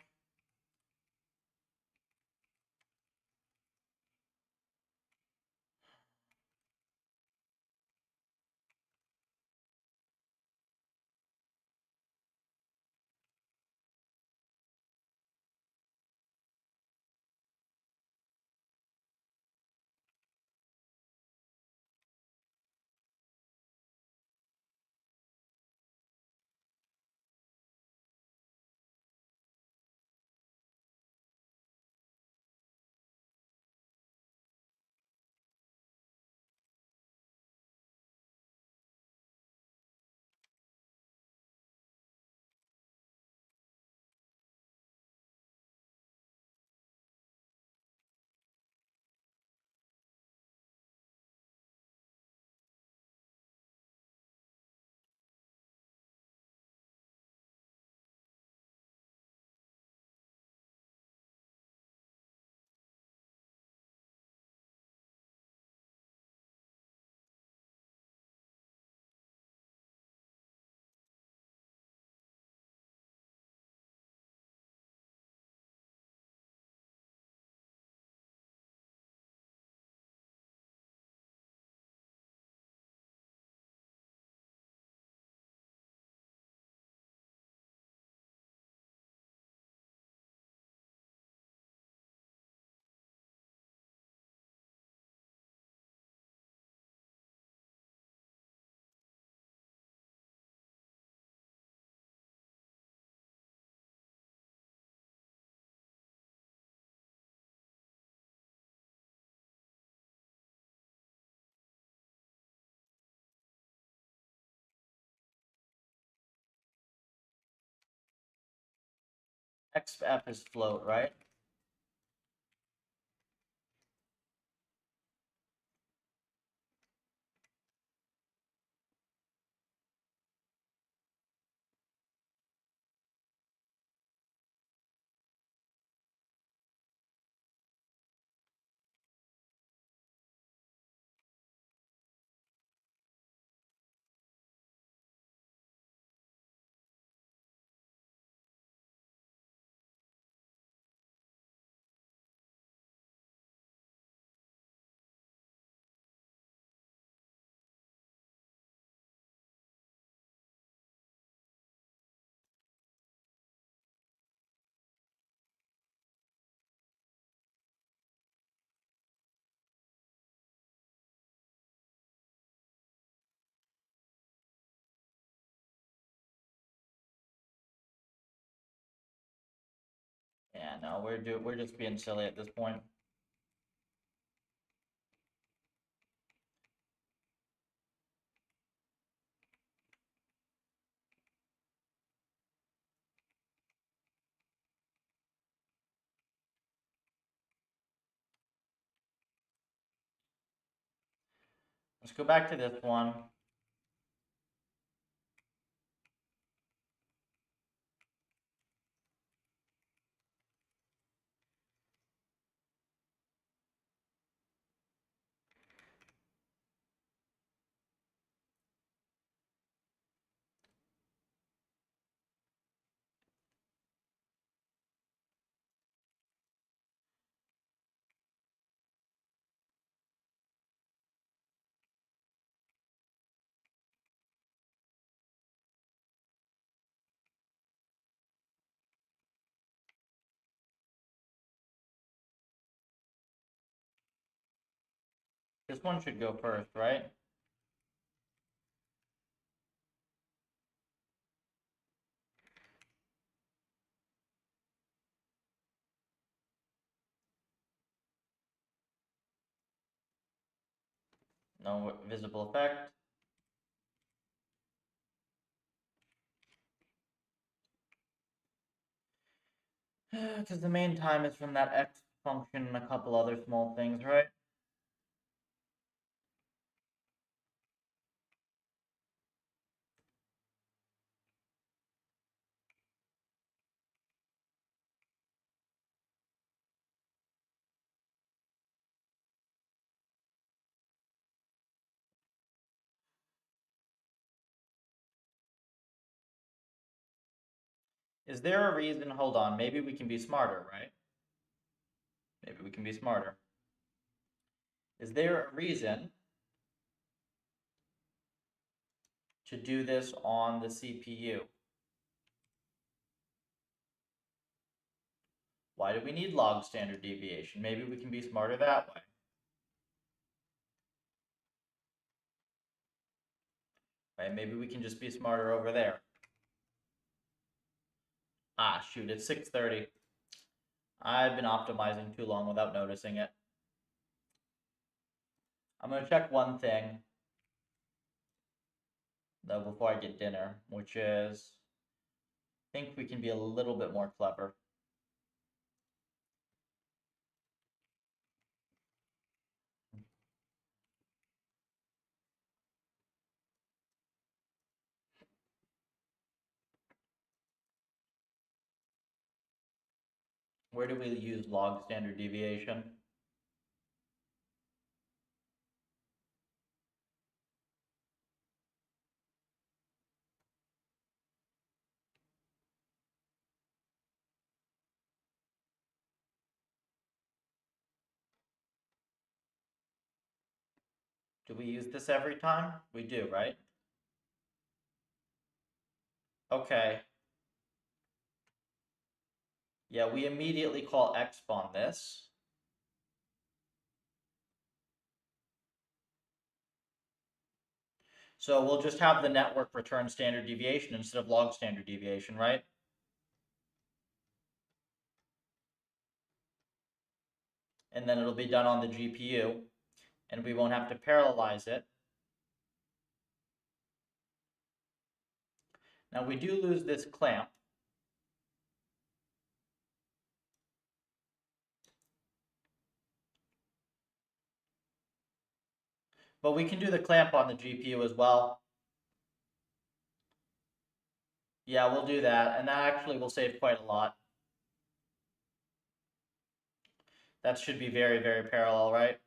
XF is float, right? Yeah, no, we're just being silly at this point. Let's go back to this one. This one should go first, right? No visible effect. Because the main time is from that X function and a couple other small things, right? Is there a reason? Hold on, maybe we can be smarter, right? Maybe we can be smarter. Is there a reason to do this on the CPU? Why do we need log standard deviation? Maybe we can be smarter that way. Right? Maybe we can just be smarter over there. Ah, shoot, it's 6:30. I've been optimizing too long without noticing it. I'm going to check one thing, though, before I get dinner, which is, I think we can be a little bit more clever. Where do we use log standard deviation? Do we use this every time? We do, right? Okay. Yeah, we immediately call exp on this. So we'll just have the network return standard deviation instead of log standard deviation, right? And then it'll be done on the GPU, and we won't have to parallelize it. Now we do lose this clamp. But we can do the clamp on the GPU as well. Yeah, we'll do that, and that actually will save quite a lot. That should be very, very parallel, right?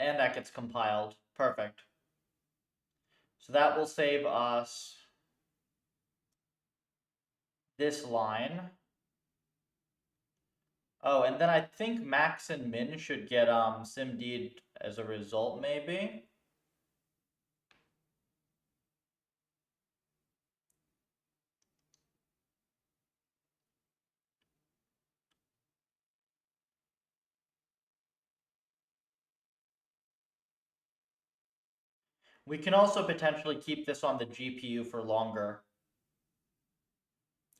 And that gets compiled. Perfect. So that will save us this line. Oh, and then I think max and min should get SIMD'd as a result, maybe. We can also potentially keep this on the GPU for longer,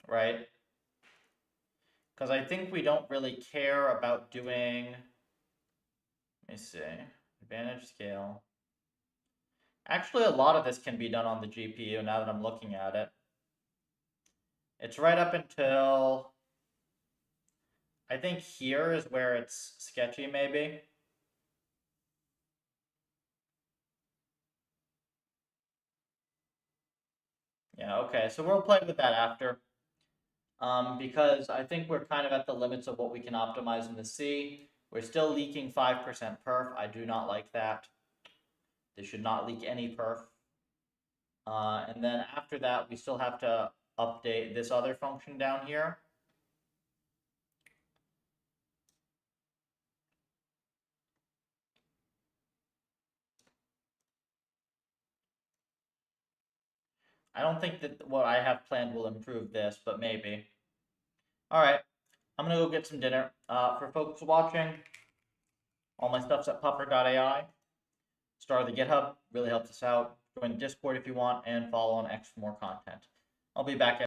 right? Because I think we don't really care about doing, let me see, advantage scale. Actually, a lot of this can be done on the GPU now that I'm looking at it. It's right up until, I think here is where it's sketchy, maybe. Yeah, okay, so we'll play with that after. Because I think we're kind of at the limits of what we can optimize in the C. We're still leaking 5% perf. I do not like that. They should not leak any perf. And then after that, we still have to update this other function down here. I don't think that what I have planned will improve this, but maybe. All right, I'm gonna go get some dinner. For folks watching, all my stuff's at puffer.ai. Start the GitHub, really helps us out. Join the Discord if you want, and follow on X for more content. I'll be back at